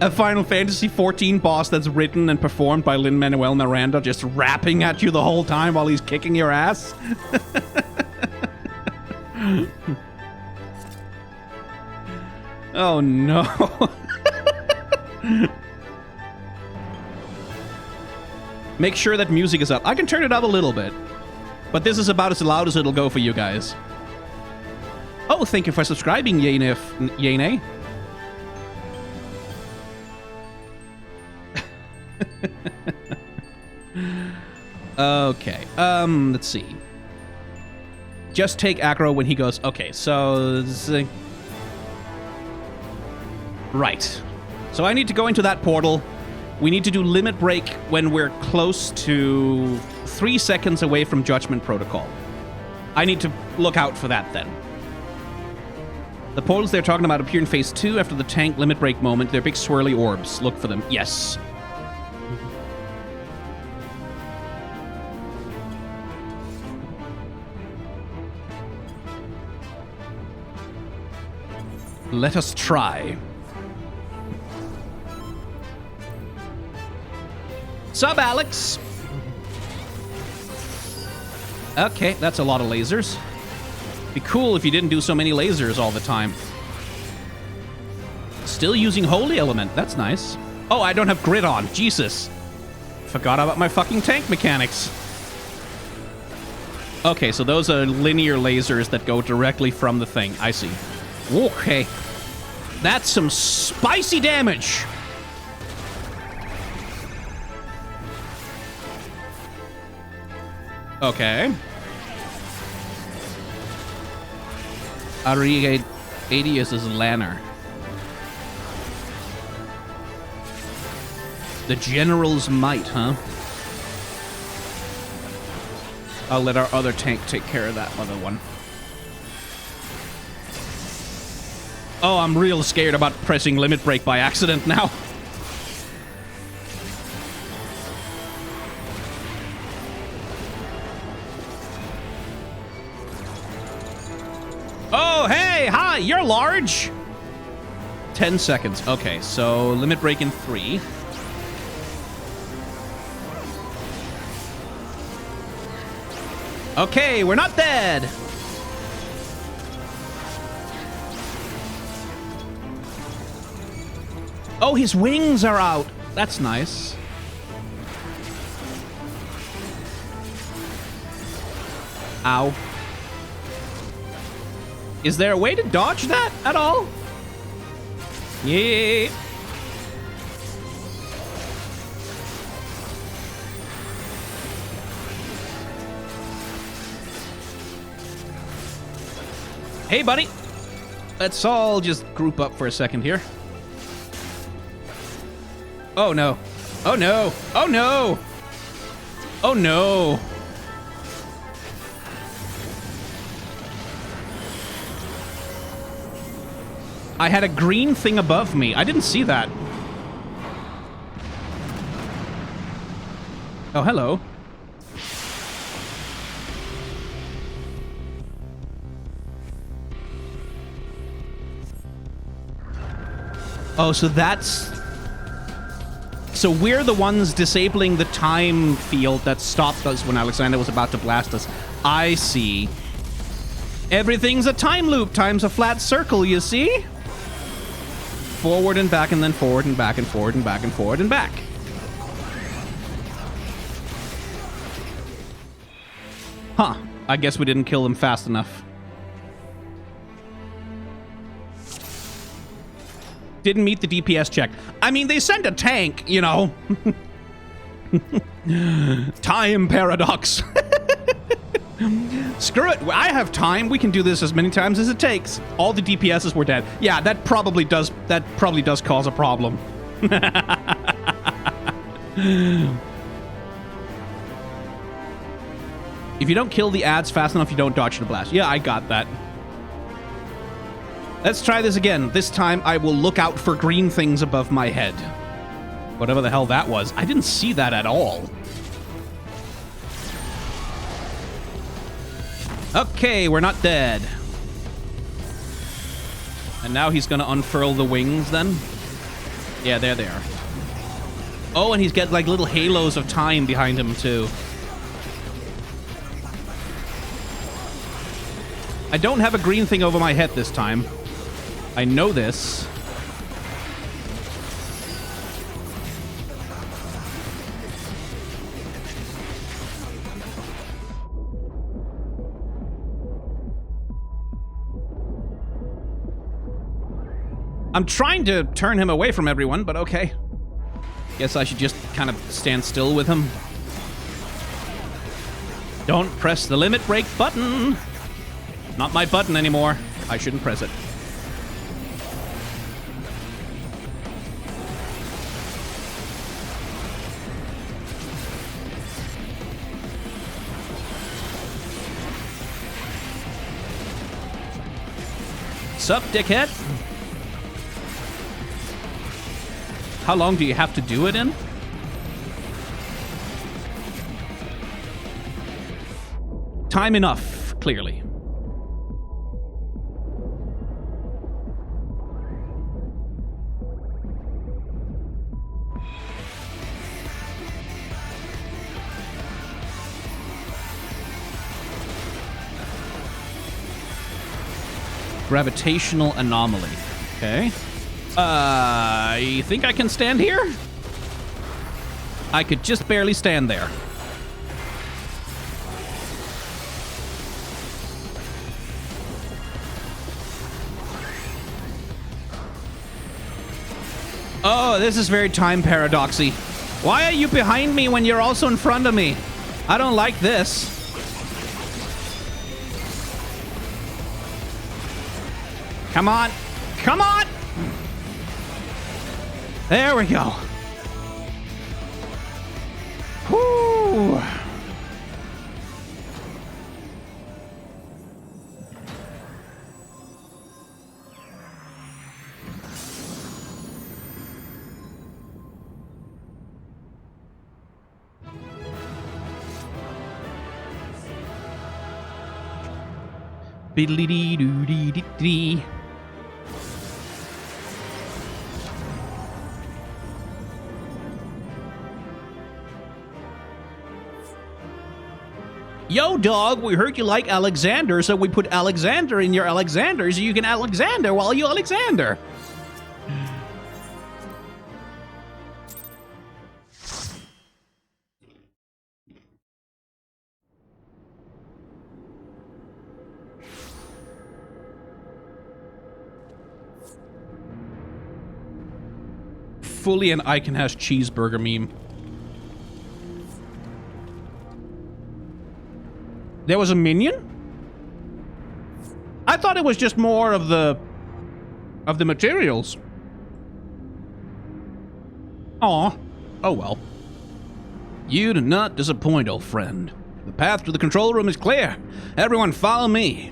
a Final Fantasy XIV boss that's written and performed by Lin-Manuel Miranda just rapping at you the whole time while he's kicking your ass? Oh no. Make sure that music is up. I can turn it up a little bit, but this is about as loud as it'll go for you guys. Oh, thank you for subscribing, Yane. Okay, let's see. Just take aggro when he goes... Okay, so... Right. So I need to go into that portal. We need to do limit break when we're close to 3 seconds away from Judgment Protocol. I need to look out for that then. The portals they're talking about appear in phase 2 after the tank limit break moment. They're big swirly orbs. Look for them. Yes. Let us try. Sup, Alex? Okay, that's a lot of lasers. Be cool if you didn't do so many lasers all the time. Still using Holy Element. That's nice. Oh, I don't have grid on. Jesus. Forgot about my fucking tank mechanics. Okay, so those are linear lasers that go directly from the thing. I see. Okay. That's some spicy damage. Okay. Ariadius is Lanner. The General's Might, huh? I'll let our other tank take care of that other one. Oh, I'm real scared about pressing limit break by accident now. Oh, hey, hi, you're large. 10 seconds. Okay, so limit break in 3. Okay, we're not dead. Oh, his wings are out. That's nice. Ow. Is there a way to dodge that at all? Yeah. Hey, buddy. Let's all just group up for a second here. Oh, no. Oh, no. Oh, no. Oh, no. I had a green thing above me. I didn't see that. Oh, hello. Oh, so that's... So we're the ones disabling the time field that stopped us when Alexander was about to blast us. I see. Everything's a time loop. Time's a flat circle, you see? Forward and back and then forward and back and forward and back and forward and back. Huh. I guess we didn't kill them fast enough. Didn't meet the DPS check. I mean, they sent a tank, you know. Time paradox. Screw it. I have time. We can do this as many times as it takes. All the DPSs were dead. Yeah, that probably does cause a problem. If you don't kill the ads fast enough, you don't dodge the blast. Yeah, I got that. Let's try this again. This time, I will look out for green things above my head. Whatever the hell that was. I didn't see that at all. Okay, we're not dead. And now he's gonna unfurl the wings then? Yeah, there they are. Oh, and he's got like little halos of time behind him too. I don't have a green thing over my head this time. I know this. I'm trying to turn him away from everyone, but okay. Guess I should just kind of stand still with him. Don't press the limit break button. Not my button anymore. I shouldn't press it. Sup, dickhead? How long do you have to do it in? Time enough, clearly. Gravitational anomaly. Okay. I think I can stand here? I could just barely stand there. Oh, this is very time paradoxy. Why are you behind me when you're also in front of me? I don't like this. Come on. Come on! There we go. Whoo! Biddly-dee-doo-dee-dee-dee. Yo, dog, we heard you like Alexander, so we put Alexander in your Alexander so you can Alexander while you Alexander. Fully an Icon has cheeseburger meme. There was a minion? I thought it was just more of the materials. Aw. Oh well. You do not disappoint, old friend. The path to the control room is clear. Everyone follow me.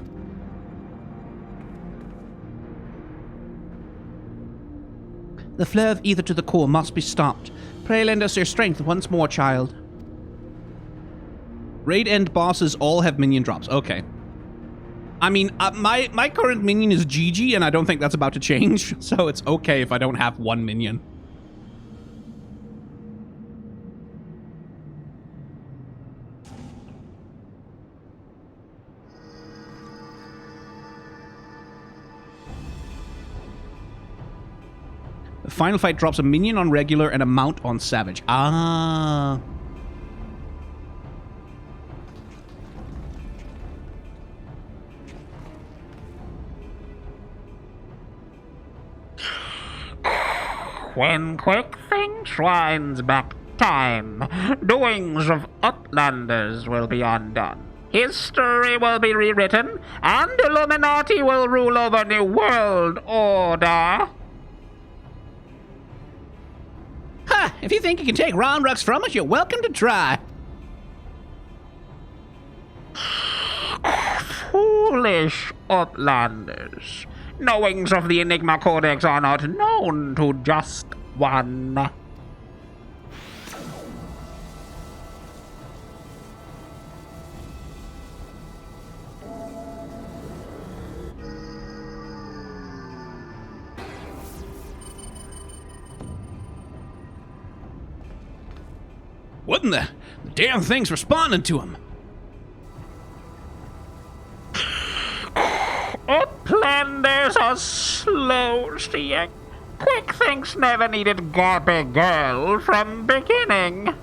The flow of ether to the core must be stopped. Pray lend us your strength once more, child. Raid end bosses all have minion drops. Okay. I mean, my current minion is Gigi, and I don't think that's about to change, so it's okay if I don't have one minion. The final fight drops a minion on regular and a mount on savage. Ah. When quick thing shrines back time, the wings of Uplanders will be undone. History will be rewritten, and Illuminati will rule over New World Order. Ha! If you think you can take Roundrocks from us, you're welcome to try. Foolish Uplanders. Knowings of the Enigma Codex are not known to just one. What in the damn thing's responding to him? Uplanders are slow seeing. Quick thinks never needed Goppy Girl from beginning.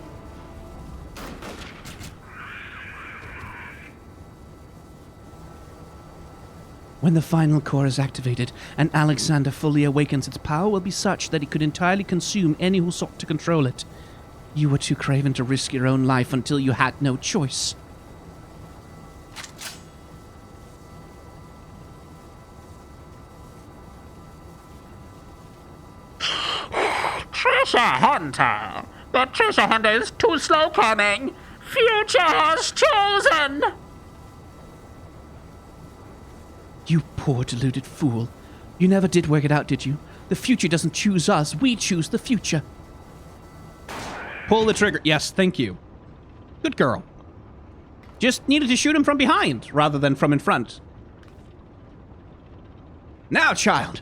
When the final core is activated and Alexander fully awakens, its power will be such that it could entirely consume any who sought to control it. You were too craven to risk your own life until you had no choice. Treasure Hunter! The treasure hunter is too slow coming! Future has chosen! You poor deluded fool. You never did work it out, did you? The future doesn't choose us, we choose the future. Pull the trigger. Yes, thank you. Good girl. Just needed to shoot him from behind rather than from in front. Now, child.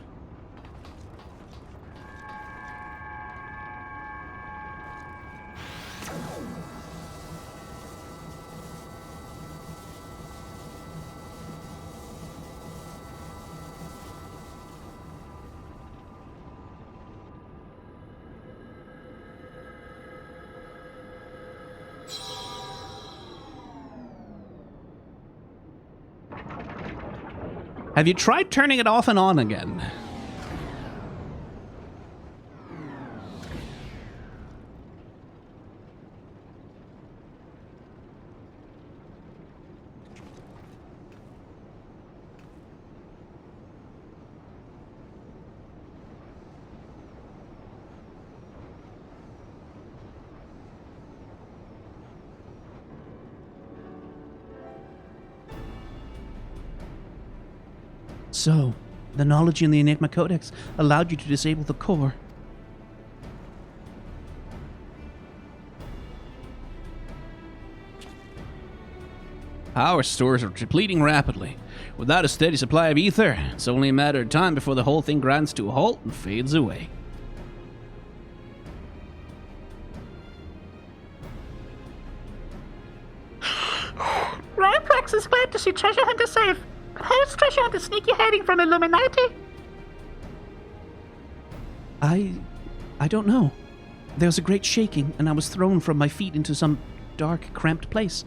Have you tried turning it off and on again? So, the knowledge in the Enigma Codex allowed you to disable the core. Power stores are depleting rapidly. Without a steady supply of ether, it's only a matter of time before the whole thing grinds to a halt and fades away. Ryprox is glad to see Treasure Hunter safe. How's Treasure Hunter sneaky hiding from Illuminati? I don't know. There was a great shaking, and I was thrown from my feet into some dark, cramped place.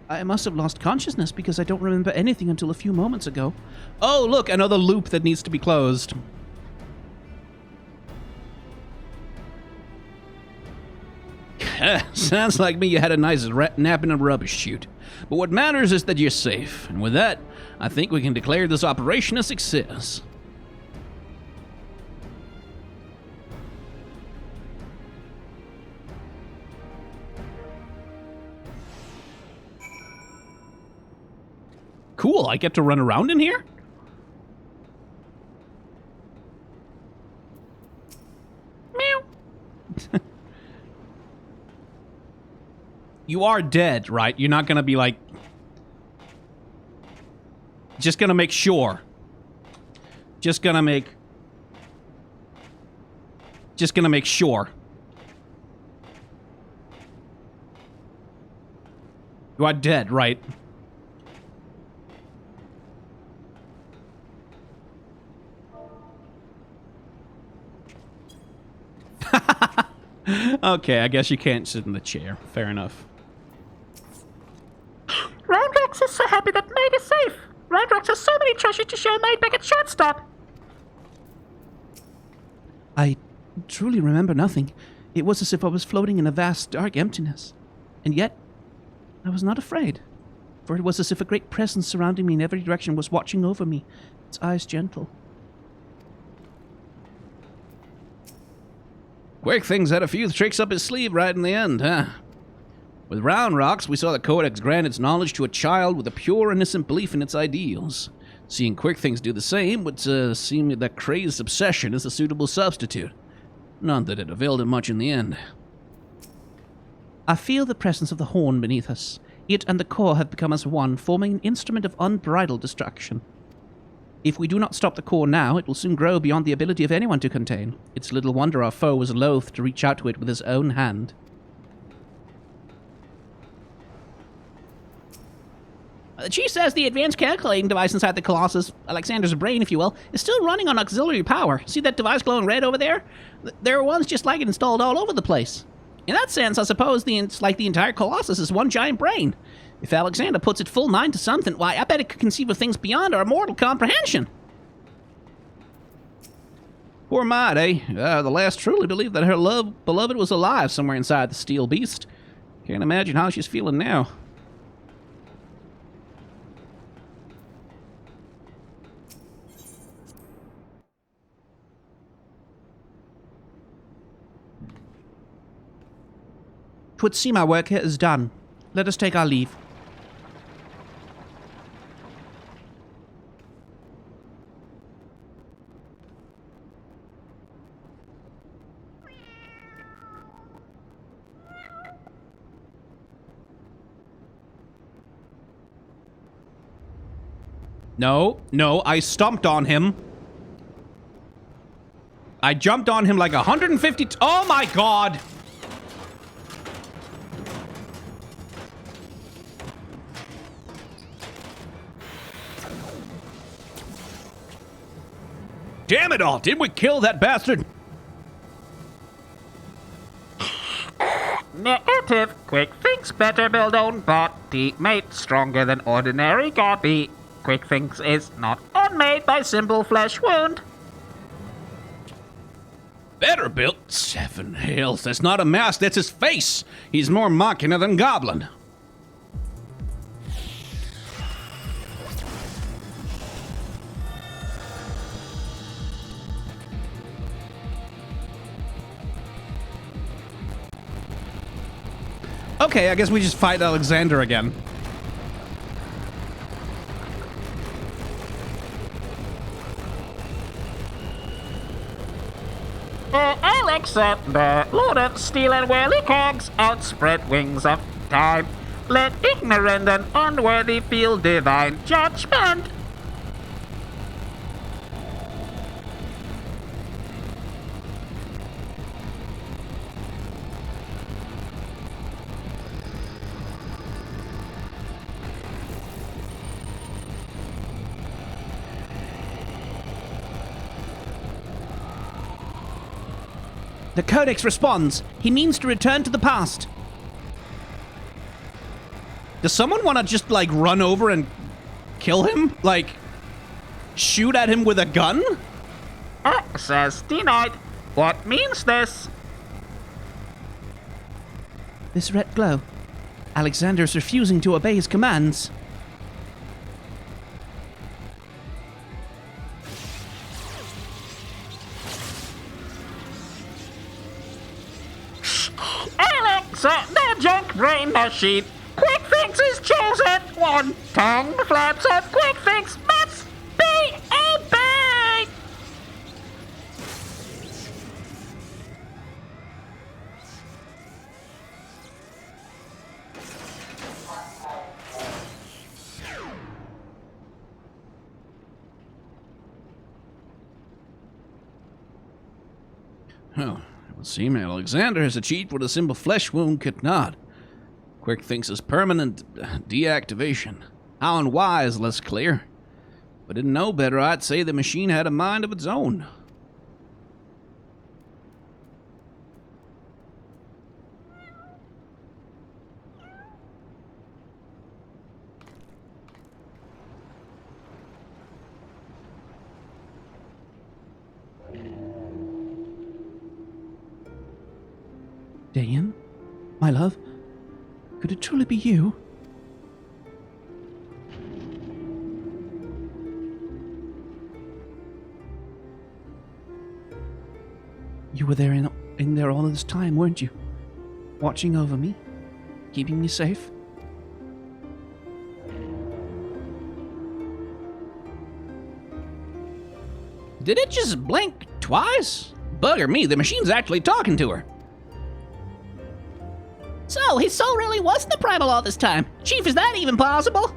I must have lost consciousness because I don't remember anything until a few moments ago. Oh, look, another loop that needs to be closed. Sounds like me you had a nice nap in a rubbish chute. But what matters is that you're safe. And with that, I think we can declare this operation a success. Cool, I get to run around in here? Meow. You are dead, right? You're not gonna be like... Just gonna make sure. Just gonna make sure. You are dead, right? Okay, I guess you can't sit in the chair. Fair enough. Roundrox is so happy that Maid is safe. Roundrox has so many treasures to show Maid back at Shortstop. I truly remember nothing. It was as if I was floating in a vast, dark emptiness. And yet, I was not afraid, for it was as if a great presence surrounding me in every direction was watching over me, its eyes gentle. Quick Things had a few tricks up his sleeve right in the end, huh? With Round Rocks, we saw the Codex grant its knowledge to a child with a pure, innocent belief in its ideals. Seeing Quick Things do the same would seem that crazed obsession is a suitable substitute. Not that it availed him much in the end. I feel the presence of the horn beneath us. It and the core have become as one, forming an instrument of unbridled destruction. If we do not stop the core now, it will soon grow beyond the ability of anyone to contain. It's little wonder our foe was loath to reach out to it with his own hand. The chief says the advanced calculating device inside the Colossus, Alexander's brain, if you will, is still running on auxiliary power. See that device glowing red over there? There are ones just like it installed all over the place. In that sense, I suppose it's like the entire Colossus is one giant brain. If Alexander puts its full mind to something, why, I bet it could conceive of things beyond our mortal comprehension. Poor Maud, eh? The last truly believed that her beloved was alive somewhere inside the steel beast. Can't imagine how she's feeling now. Twould seem our work here is done. Let us take our leave. No, I stomped on him. I jumped on him like 150 oh my god! Damn it all! Did we kill that bastard? Negative. Quick Things better build own body, made stronger than ordinary copy. Quick Things is not unmade by simple flesh wound. Better built? 7 hells, that's not a mask, that's his face! He's more machina than goblin. Okay, I guess we just fight Alexander again. Alexander, Lord of Steel and Whirly Cogs, outspread wings of time. Let ignorant and unworthy feel divine judgment. The Codex responds. He means to return to the past. Does someone want to just, like, run over and kill him? Like, shoot at him with a gun? Access denied. What means this? This red glow. Alexander is refusing to obey his commands. Alexander junk brain machine. Quick Things is chosen. One tongue flaps of Quick Things must be obeyed. Oh, it would seem Alexander has achieved what a simple flesh wound could not. Quick thinks is permanent deactivation. How and why is less clear. If I didn't know better, I'd say the machine had a mind of its own. Dayan? My love? Could it truly be you? You were there in there all of this time, weren't you? Watching over me? Keeping me safe? Did it just blink twice? Bugger me, the machine's actually talking to her. So, his soul really wasn't the primal all this time. Chief, is that even possible?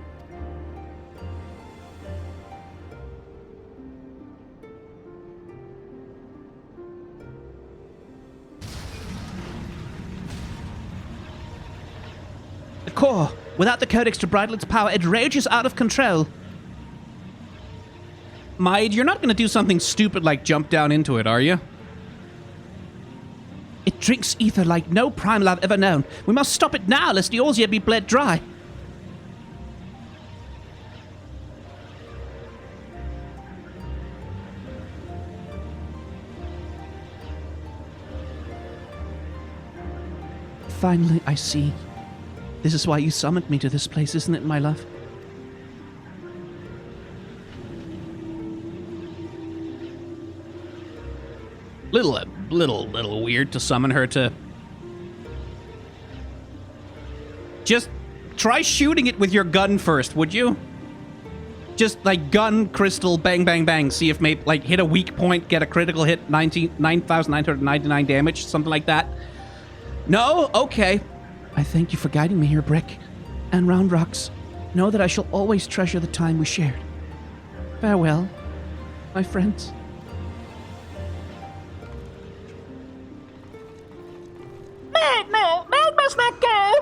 The core. Without the codex to bridle its power, it rages out of control. Maid, you're not going to do something stupid like jump down into it, are you? It drinks ether like no primal I've ever known. We must stop it now, lest Eorzea be bled dry. Finally, I see. This is why you summoned me to this place, isn't it, my love? Little weird to summon her to... Just try shooting it with your gun first, would you? Just, like, gun, crystal, bang, bang, bang. See if maybe, like, hit a weak point, get a critical hit, 9,999 damage, something like that. No? Okay. I thank you for guiding me here, Brick. And Round Rocks. Know that I shall always treasure the time we shared. Farewell, my friends. No, Maid must not go!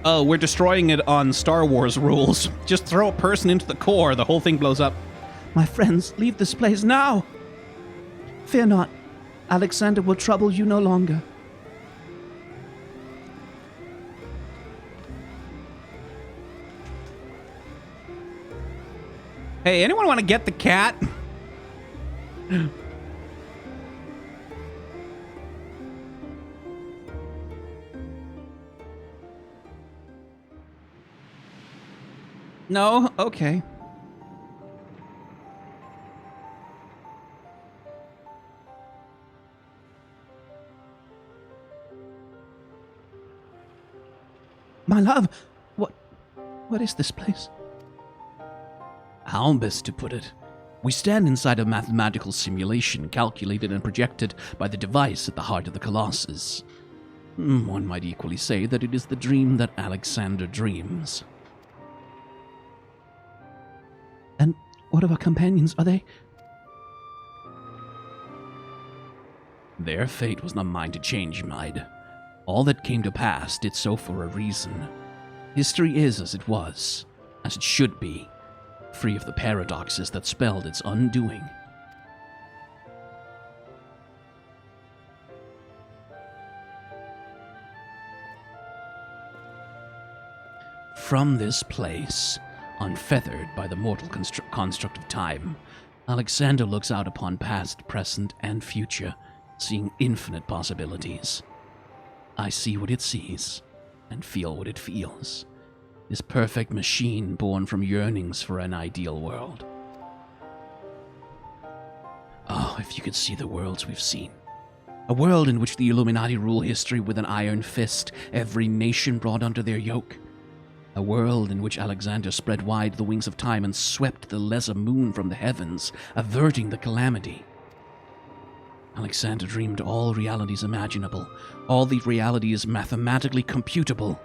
Oh, we're destroying it on Star Wars rules. Just throw a person into the core, the whole thing blows up. My friends, leave this place now. Fear not. Alexander will trouble you no longer. Hey, anyone want to get the cat? No? Okay. My love, what is this place? How best to put it? We stand inside a mathematical simulation calculated and projected by the device at the heart of the Colossus. One might equally say that it is the dream that Alexander dreams. And what of our companions? Are they? Their fate was not mine to change, Maid. All that came to pass did so for a reason. History is as it was, as it should be, free of the paradoxes that spelled its undoing. From this place, unfeathered by the mortal construct of time, Alexander looks out upon past, present, and future, seeing infinite possibilities. I see what it sees, and feel what it feels. This perfect machine born from yearnings for an ideal world. Oh, if you could see the worlds we've seen. A world in which the Illuminati rule history with an iron fist, every nation brought under their yoke. A world in which Alexander spread wide the wings of time and swept the lesser moon from the heavens, averting the calamity. Alexander dreamed all realities imaginable, all the realities mathematically computable,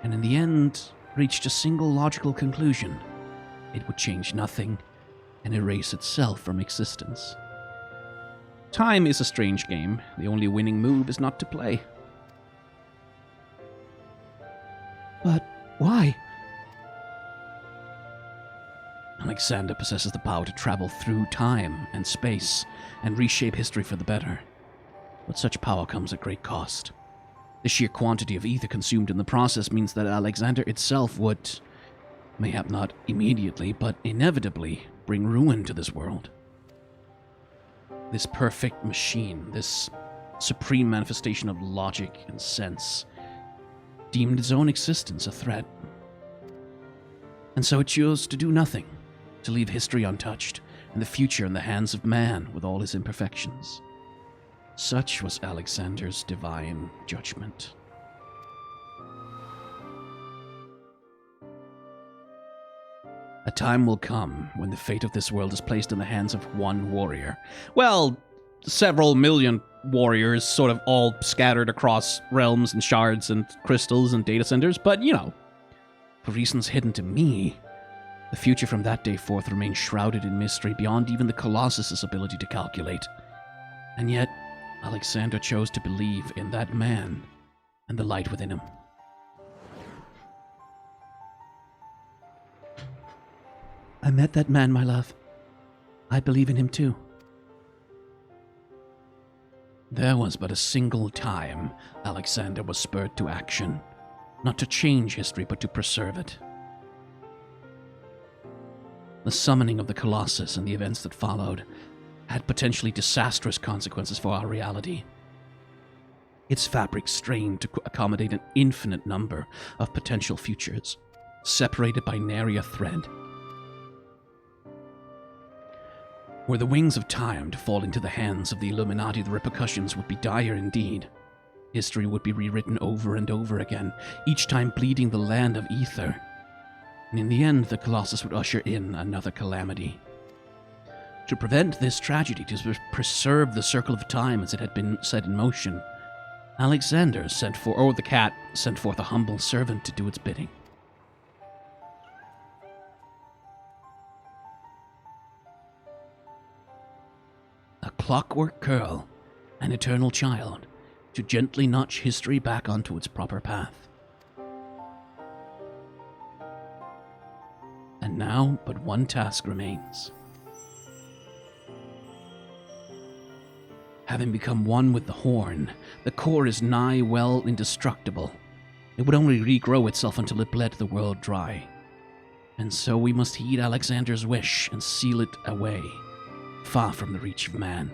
and in the end reached a single logical conclusion. It would change nothing and erase itself from existence. Time is a strange game. The only winning move is not to play. But why? Alexander possesses the power to travel through time and space and reshape history for the better. But such power comes at great cost. The sheer quantity of ether consumed in the process means that Alexander itself would, mayhap not immediately, but inevitably, bring ruin to this world. This perfect machine, this supreme manifestation of logic and sense, deemed its own existence a threat. And so it chose to do nothing, to leave history untouched, and the future in the hands of man with all his imperfections. Such was Alexander's divine judgment. A time will come when the fate of this world is placed in the hands of one warrior. Well, several million warriors sort of all scattered across realms and shards and crystals and data centers, but, you know, for reasons hidden to me, the future from that day forth remains shrouded in mystery beyond even the Colossus's ability to calculate. And yet, Alexander chose to believe in that man and the light within him. I met that man, my love. I believe in him too. There was but a single time Alexander was spurred to action, not to change history, but to preserve it. The summoning of the Colossus and the events that followed had potentially disastrous consequences for our reality. Its fabric strained to accommodate an infinite number of potential futures, separated by nary a thread. Were the wings of time to fall into the hands of the Illuminati, the repercussions would be dire indeed. History would be rewritten over and over again, each time bleeding the land of ether. And in the end, the Colossus would usher in another calamity. To prevent this tragedy, to preserve the circle of time as it had been set in motion, Alexander the cat sent forth a humble servant to do its bidding. A clockwork girl, an eternal child, to gently nudge history back onto its proper path. And now, but one task remains. Having become one with the horn, the core is nigh well indestructible. It would only regrow itself until it bled the world dry. And so we must heed Alexander's wish and seal it away, far from the reach of man.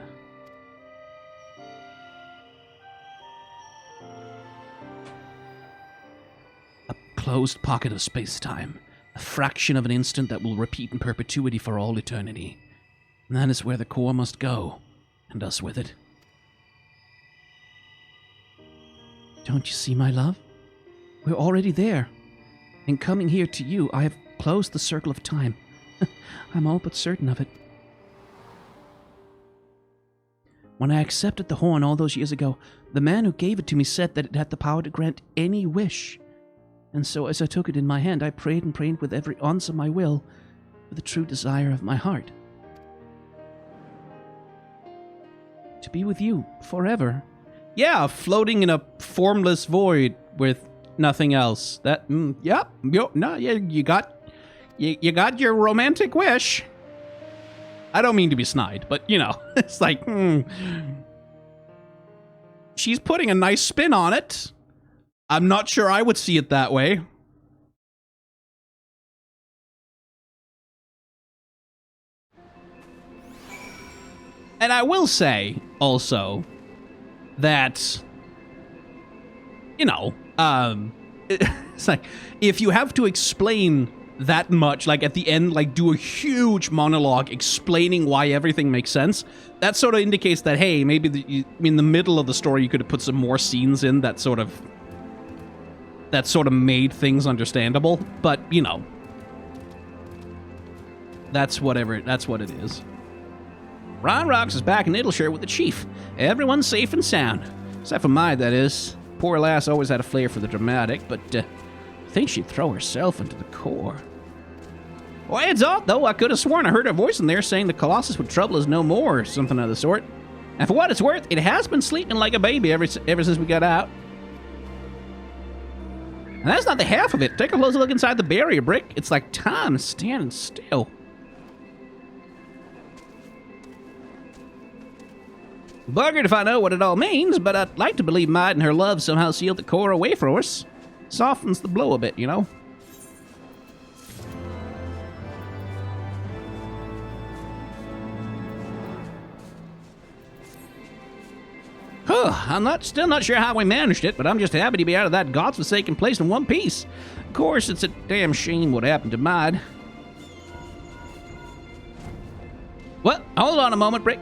A closed pocket of space-time, a fraction of an instant that will repeat in perpetuity for all eternity. And that is where the core must go, and us with it. Don't you see, my love? We're already there. In coming here to you, I have closed the circle of time. I'm all but certain of it. When I accepted the horn all those years ago, the man who gave it to me said that it had the power to grant any wish. And so as I took it in my hand, I prayed and prayed with every ounce of my will for the true desire of my heart. To be with you forever. Yeah, floating in a formless void with nothing else. That, yep, you got your romantic wish. I don't mean to be snide, but, you know, it's like, she's putting a nice spin on it. I'm not sure I would see it that way. And I will say, also, that, you know, it's like, if you have to explain that much, like at the end, like do a huge monologue explaining why everything makes sense, that sort of indicates that, hey, maybe in the middle of the story you could have put some more scenes in that sort of made things understandable. But, you know, that's what it is. Ron Rocks is back in Idleshire with the chief. Everyone's safe and sound. Except for Mai, that is. Poor lass always had a flair for the dramatic, but I think she'd throw herself into the core. Well, heads up, though. I could have sworn I heard her voice in there saying the Colossus would trouble us no more, or something of the sort. And for what it's worth, it has been sleeping like a baby ever since we got out. And that's not the half of it. Take a closer look inside the barrier, Brick. It's like time standing still. Buggered if I know what it all means, but I'd like to believe Maid and her love somehow sealed the core away for us. Softens the blow a bit, you know? I'm still not sure how we managed it, but I'm just happy to be out of that godforsaken place in one piece. Of course, it's a damn shame what happened to Maid. What? Hold on a moment, Brick.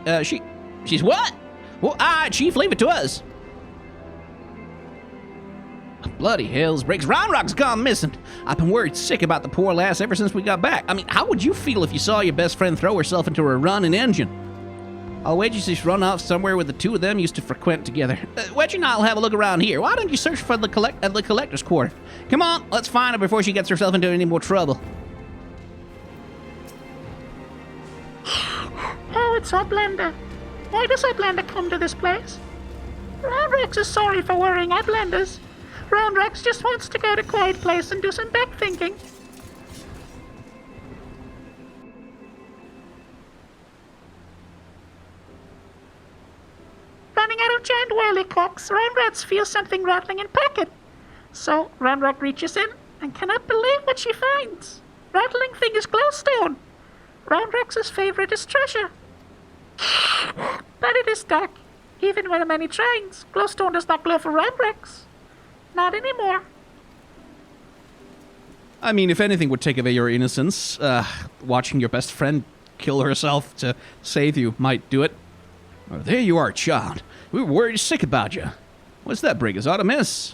She's what? Well, all right, Chief, leave it to us. Bloody hells, Briggs. Round Rock's gone missing. I've been worried sick about the poor lass ever since we got back. I mean, how would you feel if you saw your best friend throw herself into a running engine? I'll wager she's run off somewhere where the two of them used to frequent together. Wedge and I'll have a look around here. Why don't you search for the collector's quarter? Come on, let's find her before she gets herself into any more trouble. Oh, it's Outlander. Why does Outlander come to this place? Roundrex is sorry for worrying Outlanders. Roundrex just wants to go to a quiet place and do some back thinking. Running out of giant whirlycocks, Roundrex feels something rattling in pocket. So Roundrex reaches in and cannot believe what she finds. Rattling thing is glowstone. Roundrex's favorite is treasure. But it is dark. Even with the many tryings, glowstone does not glow for Roundrex. Not anymore. I mean, if anything would take away your innocence, watching your best friend kill herself to save you might do it. Oh, there you are, child. We were worried sick about you. What's that, Brig? Is aught amiss?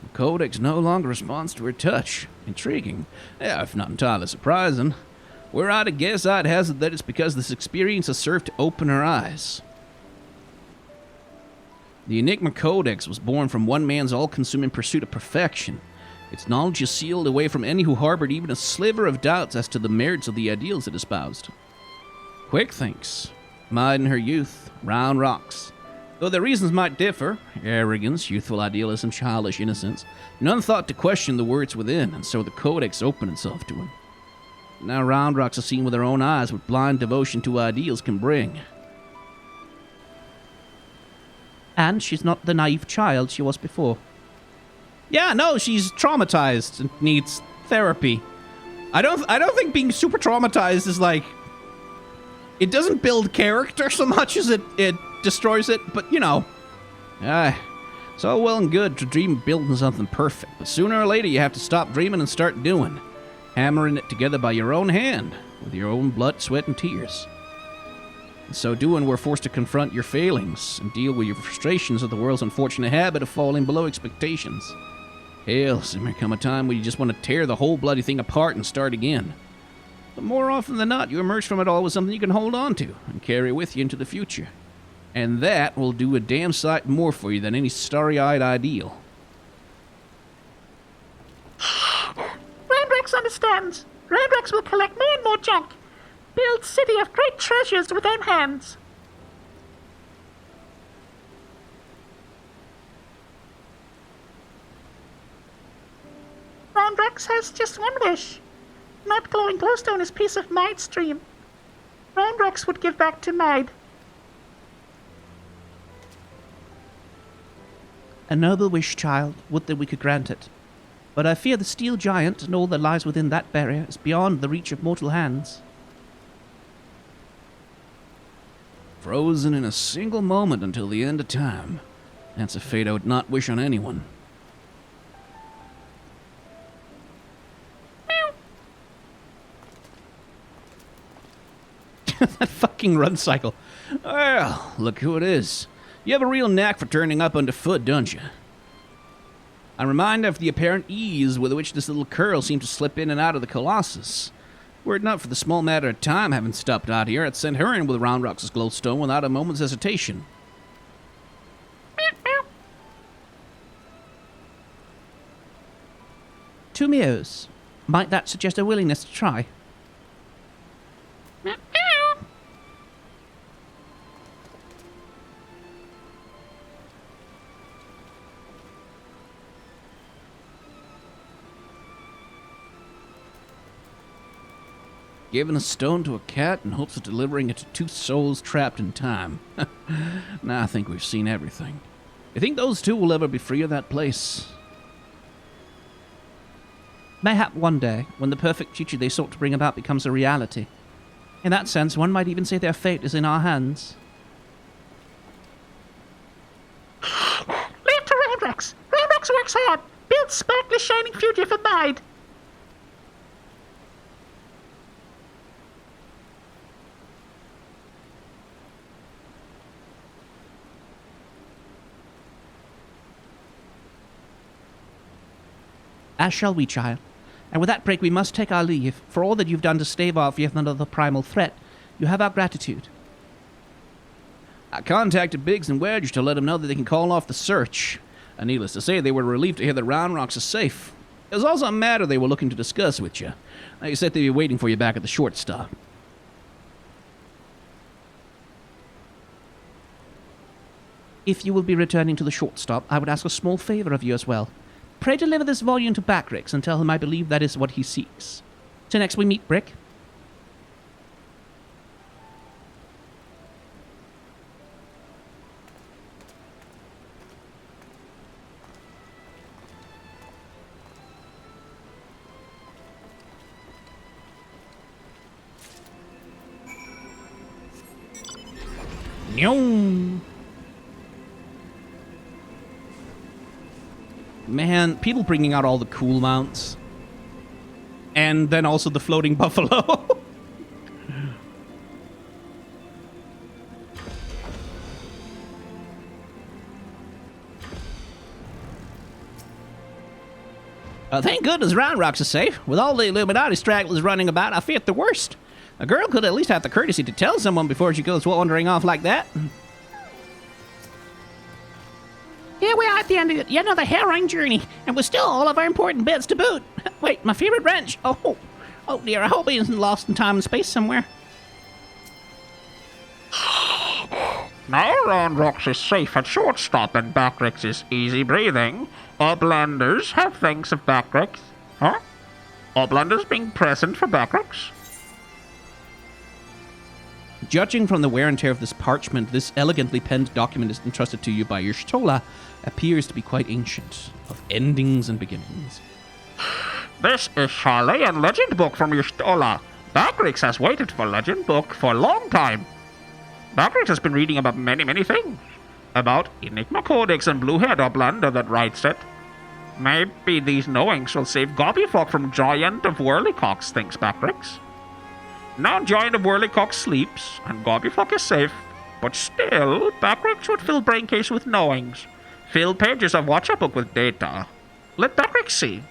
The Codex no longer responds to her touch. Intriguing. Yeah, if not entirely surprising. Were I to guess, I'd hazard that it's because this experience has served to open her eyes. The Enigma Codex was born from one man's all-consuming pursuit of perfection. Its knowledge is sealed away from any who harbored even a sliver of doubts as to the merits of the ideals it espoused. Quick thinks. Maid in her youth, round rocks. Though their reasons might differ, arrogance, youthful idealism, childish innocence, none thought to question the words within, and so the Codex opened itself to him. Now Round Rocks are seen with her own eyes what blind devotion to ideals can bring. And she's not the naive child she was before. Yeah, no, she's traumatized and needs therapy. I don't think being super traumatized is like... It doesn't build character so much as it destroys it, but you know. It's all well and good to dream of building something perfect, but sooner or later you have to stop dreaming and start doing. Hammering it together by your own hand, with your own blood, sweat, and tears. In so doing, we're forced to confront your failings and deal with your frustrations of the world's unfortunate habit of falling below expectations. Hell, there may come a time when you just want to tear the whole bloody thing apart and start again. But more often than not, you emerge from it all with something you can hold on to and carry with you into the future. And that will do a damn sight more for you than any starry-eyed ideal. Roundrex understands. Roundrex will collect more and more junk. Build city of great treasures with own hands. Roundrex has just one wish. Not glowing glowstone is piece of Maid's dream. Roundrex would give back to Maid. A noble wish, child. Would that we could grant it. But I fear the steel giant and all that lies within that barrier is beyond the reach of mortal hands. Frozen in a single moment until the end of time. That's a fate I would not wish on anyone. That fucking run cycle. Well, look who it is. You have a real knack for turning up underfoot, don't you? I'm reminded of the apparent ease with which this little curl seemed to slip in and out of the Colossus. Were it not for the small matter of time having stopped out here, I'd send her in with Round Rock's glowstone without a moment's hesitation. Two meows. Might that suggest a willingness to try? Giving a stone to a cat in hopes of delivering it to two souls trapped in time. Now I think we've seen everything. You think those two will ever be free of that place? Mayhap one day, when the perfect future they sought to bring about becomes a reality. In that sense, one might even say their fate is in our hands. Leave to Ramrox. Ramrox works hard. Builds sparkly shining future for Mind. As shall we, child. And with that break, we must take our leave. For all that you've done to stave off yet another primal threat, you have our gratitude. I contacted Biggs and Wedge to let them know that they can call off the search. And needless to say, they were relieved to hear that Round Rocks is safe. It was also a matter they were looking to discuss with you. They said they'd be waiting for you back at the short stop. If you will be returning to the short stop, I would ask a small favor of you as well. Pray deliver this volume to Backrix and tell him I believe that is what he seeks. Till next we meet, Brick. Nyong. Man, people bringing out all the cool mounts. And then also the floating buffalo. Thank goodness Round Rocks is safe. With all the Illuminati stragglers running about, I feared the worst. A girl could at least have the courtesy to tell someone before she goes wandering off like that. Here we are at the end of yet another harrowing journey, and with still all of our important bits to boot. Wait, my favorite wrench. Oh dear, I hope he isn't lost in time and space somewhere. Now Round Rocks is safe at short stop and Backrix is easy breathing. Uplanders have thanks of Backrix. Huh? Uplanders being present for Backrix? Judging from the wear and tear of this parchment, this elegantly penned document is entrusted to you by your Shtola appears to be quite ancient, of endings and beginnings. This is Charleyan Legend Book from your Shtola. Backrix has waited for Legend Book for a long time. Backrix has been reading about many things. About Enigma Codex and Blue-haired Uplander that writes it. Maybe these knowings will save Gobbyflock from Giant of Whirlycocks, thinks Backrix. Now Giant of Whirlycock sleeps, and Gobbyflock is safe, but still, Backrix would fill Braincase with knowings, fill pages of Watcher Book with data. Let Backrix see.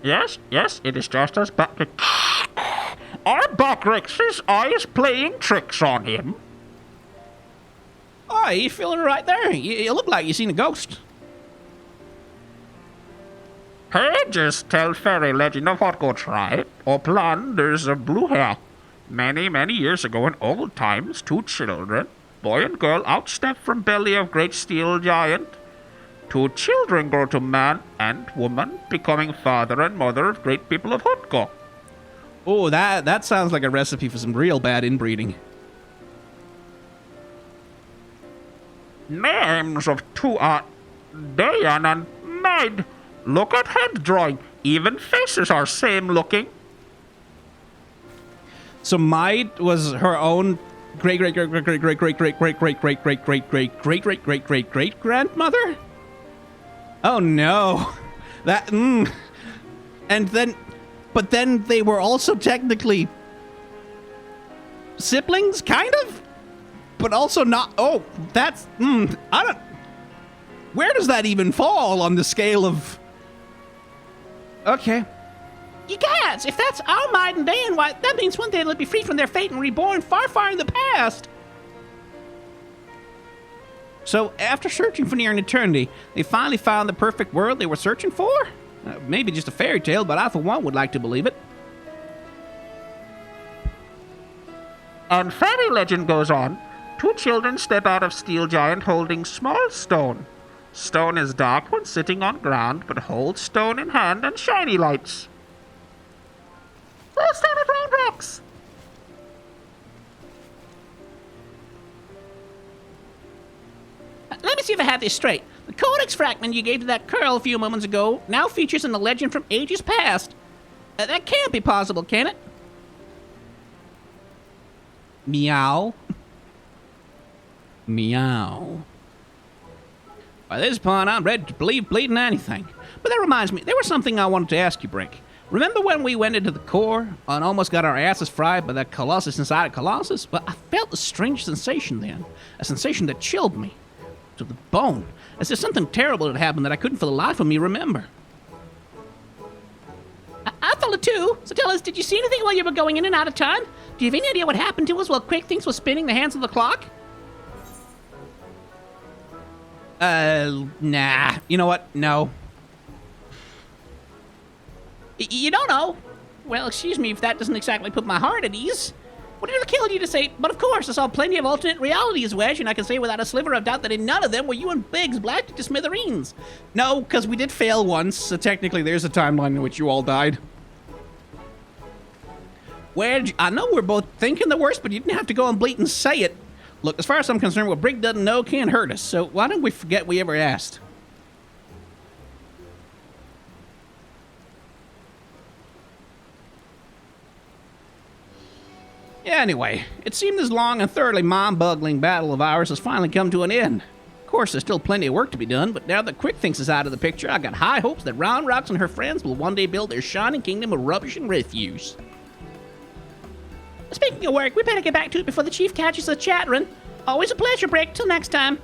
Yes, it is just as Backrix. Are Backrix's eyes playing tricks on him? Oh, you feeling right there? You look like you seen a ghost. Pages tell fairy legend of Hotgo tribe, Uplanders of blue hair. Many years ago in old times, two children, boy and girl, outstepped from belly of great steel giant. Two children grow to man and woman, becoming father and mother of great people of Hotgo. Oh, that sounds like a recipe for some real bad inbreeding. Names of two are Dayan and Maid. Look at head drawing. Even faces are same looking. So Maid was her own great grandmother? Oh no. But then they were also technically siblings, kind of? But also not. Oh, that's I don't. Where does that even fall on the scale of? Okay. You guys, if that's our Maid and Dan, why, that means one day they'll be free from their fate and reborn far in the past. So, after searching for near an eternity, they finally found the perfect world they were searching for? Maybe just a fairy tale, but I, for one, would like to believe it. And fairy legend goes on. Two children step out of steel giant holding small stone. Stone is dark when sitting on ground, but holds stone in hand and shiny lights. First time at round rocks. Let me see if I have this straight. The codex fragment you gave to that curl a few moments ago now features in the legend from ages past. That can't be possible, can it? Meow. Meow. By this point, I'm ready to believe bleeding anything. But that reminds me, there was something I wanted to ask you, Brick. Remember when we went into the core and almost got our asses fried by that Colossus inside a Colossus? Well, I felt a strange sensation then. A sensation that chilled me to the bone. As if something terrible had happened that I couldn't for the life of me remember. I felt it too. So tell us, did you see anything while you were going in and out of time? Do you have any idea what happened to us while Quick Things was spinning the hands of the clock? Nah. You know what? No. You don't know? Well, excuse me if that doesn't exactly put my heart at ease. Whatever killed you to say, but of course, I saw plenty of alternate realities, Wedge, and I can say without a sliver of doubt that in none of them were you and Biggs blasted to smithereens. No, because we did fail once, so technically there's a timeline in which you all died. Wedge, I know we're both thinking the worst, but you didn't have to go and bleat and say it. Look, as far as I'm concerned, what Brig doesn't know can't hurt us, so why don't we forget we ever asked? Anyway, it seemed this long and thoroughly mind-boggling battle of ours has finally come to an end. Of course, there's still plenty of work to be done, but now that Quick Thinks is out of the picture, I got high hopes that Round Rocks and her friends will one day build their shining kingdom of rubbish and refuse. Speaking of work, we better get back to it before the chief catches us chattering. Always a pleasure, Brick. Till next time.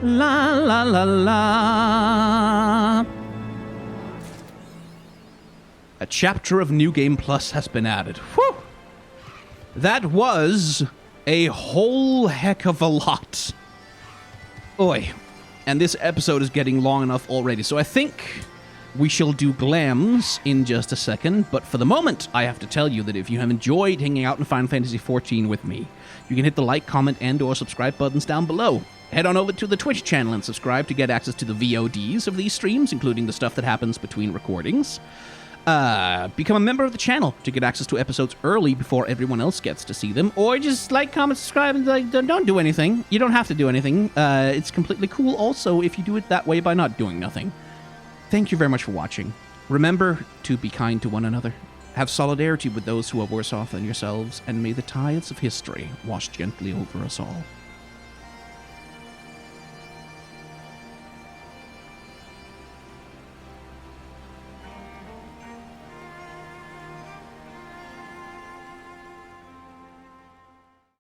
La la la la. A chapter of New Game Plus has been added. Whew! That was a whole heck of a lot. Oi. And this episode is getting long enough already, so I think we shall do glams in just a second. But for the moment, I have to tell you that if you have enjoyed hanging out in Final Fantasy XIV with me, you can hit the like, comment, and or subscribe buttons down below. Head on over to the Twitch channel and subscribe to get access to the VODs of these streams, including the stuff that happens between recordings. Become a member of the channel to get access to episodes early before everyone else gets to see them, or just like, comment, subscribe, and like, don't do anything. You don't have to do anything. It's completely cool also if you do it that way by not doing nothing. Thank you very much for watching. Remember to be kind to one another. Have solidarity with those who are worse off than yourselves, and may the tides of history wash gently over us all.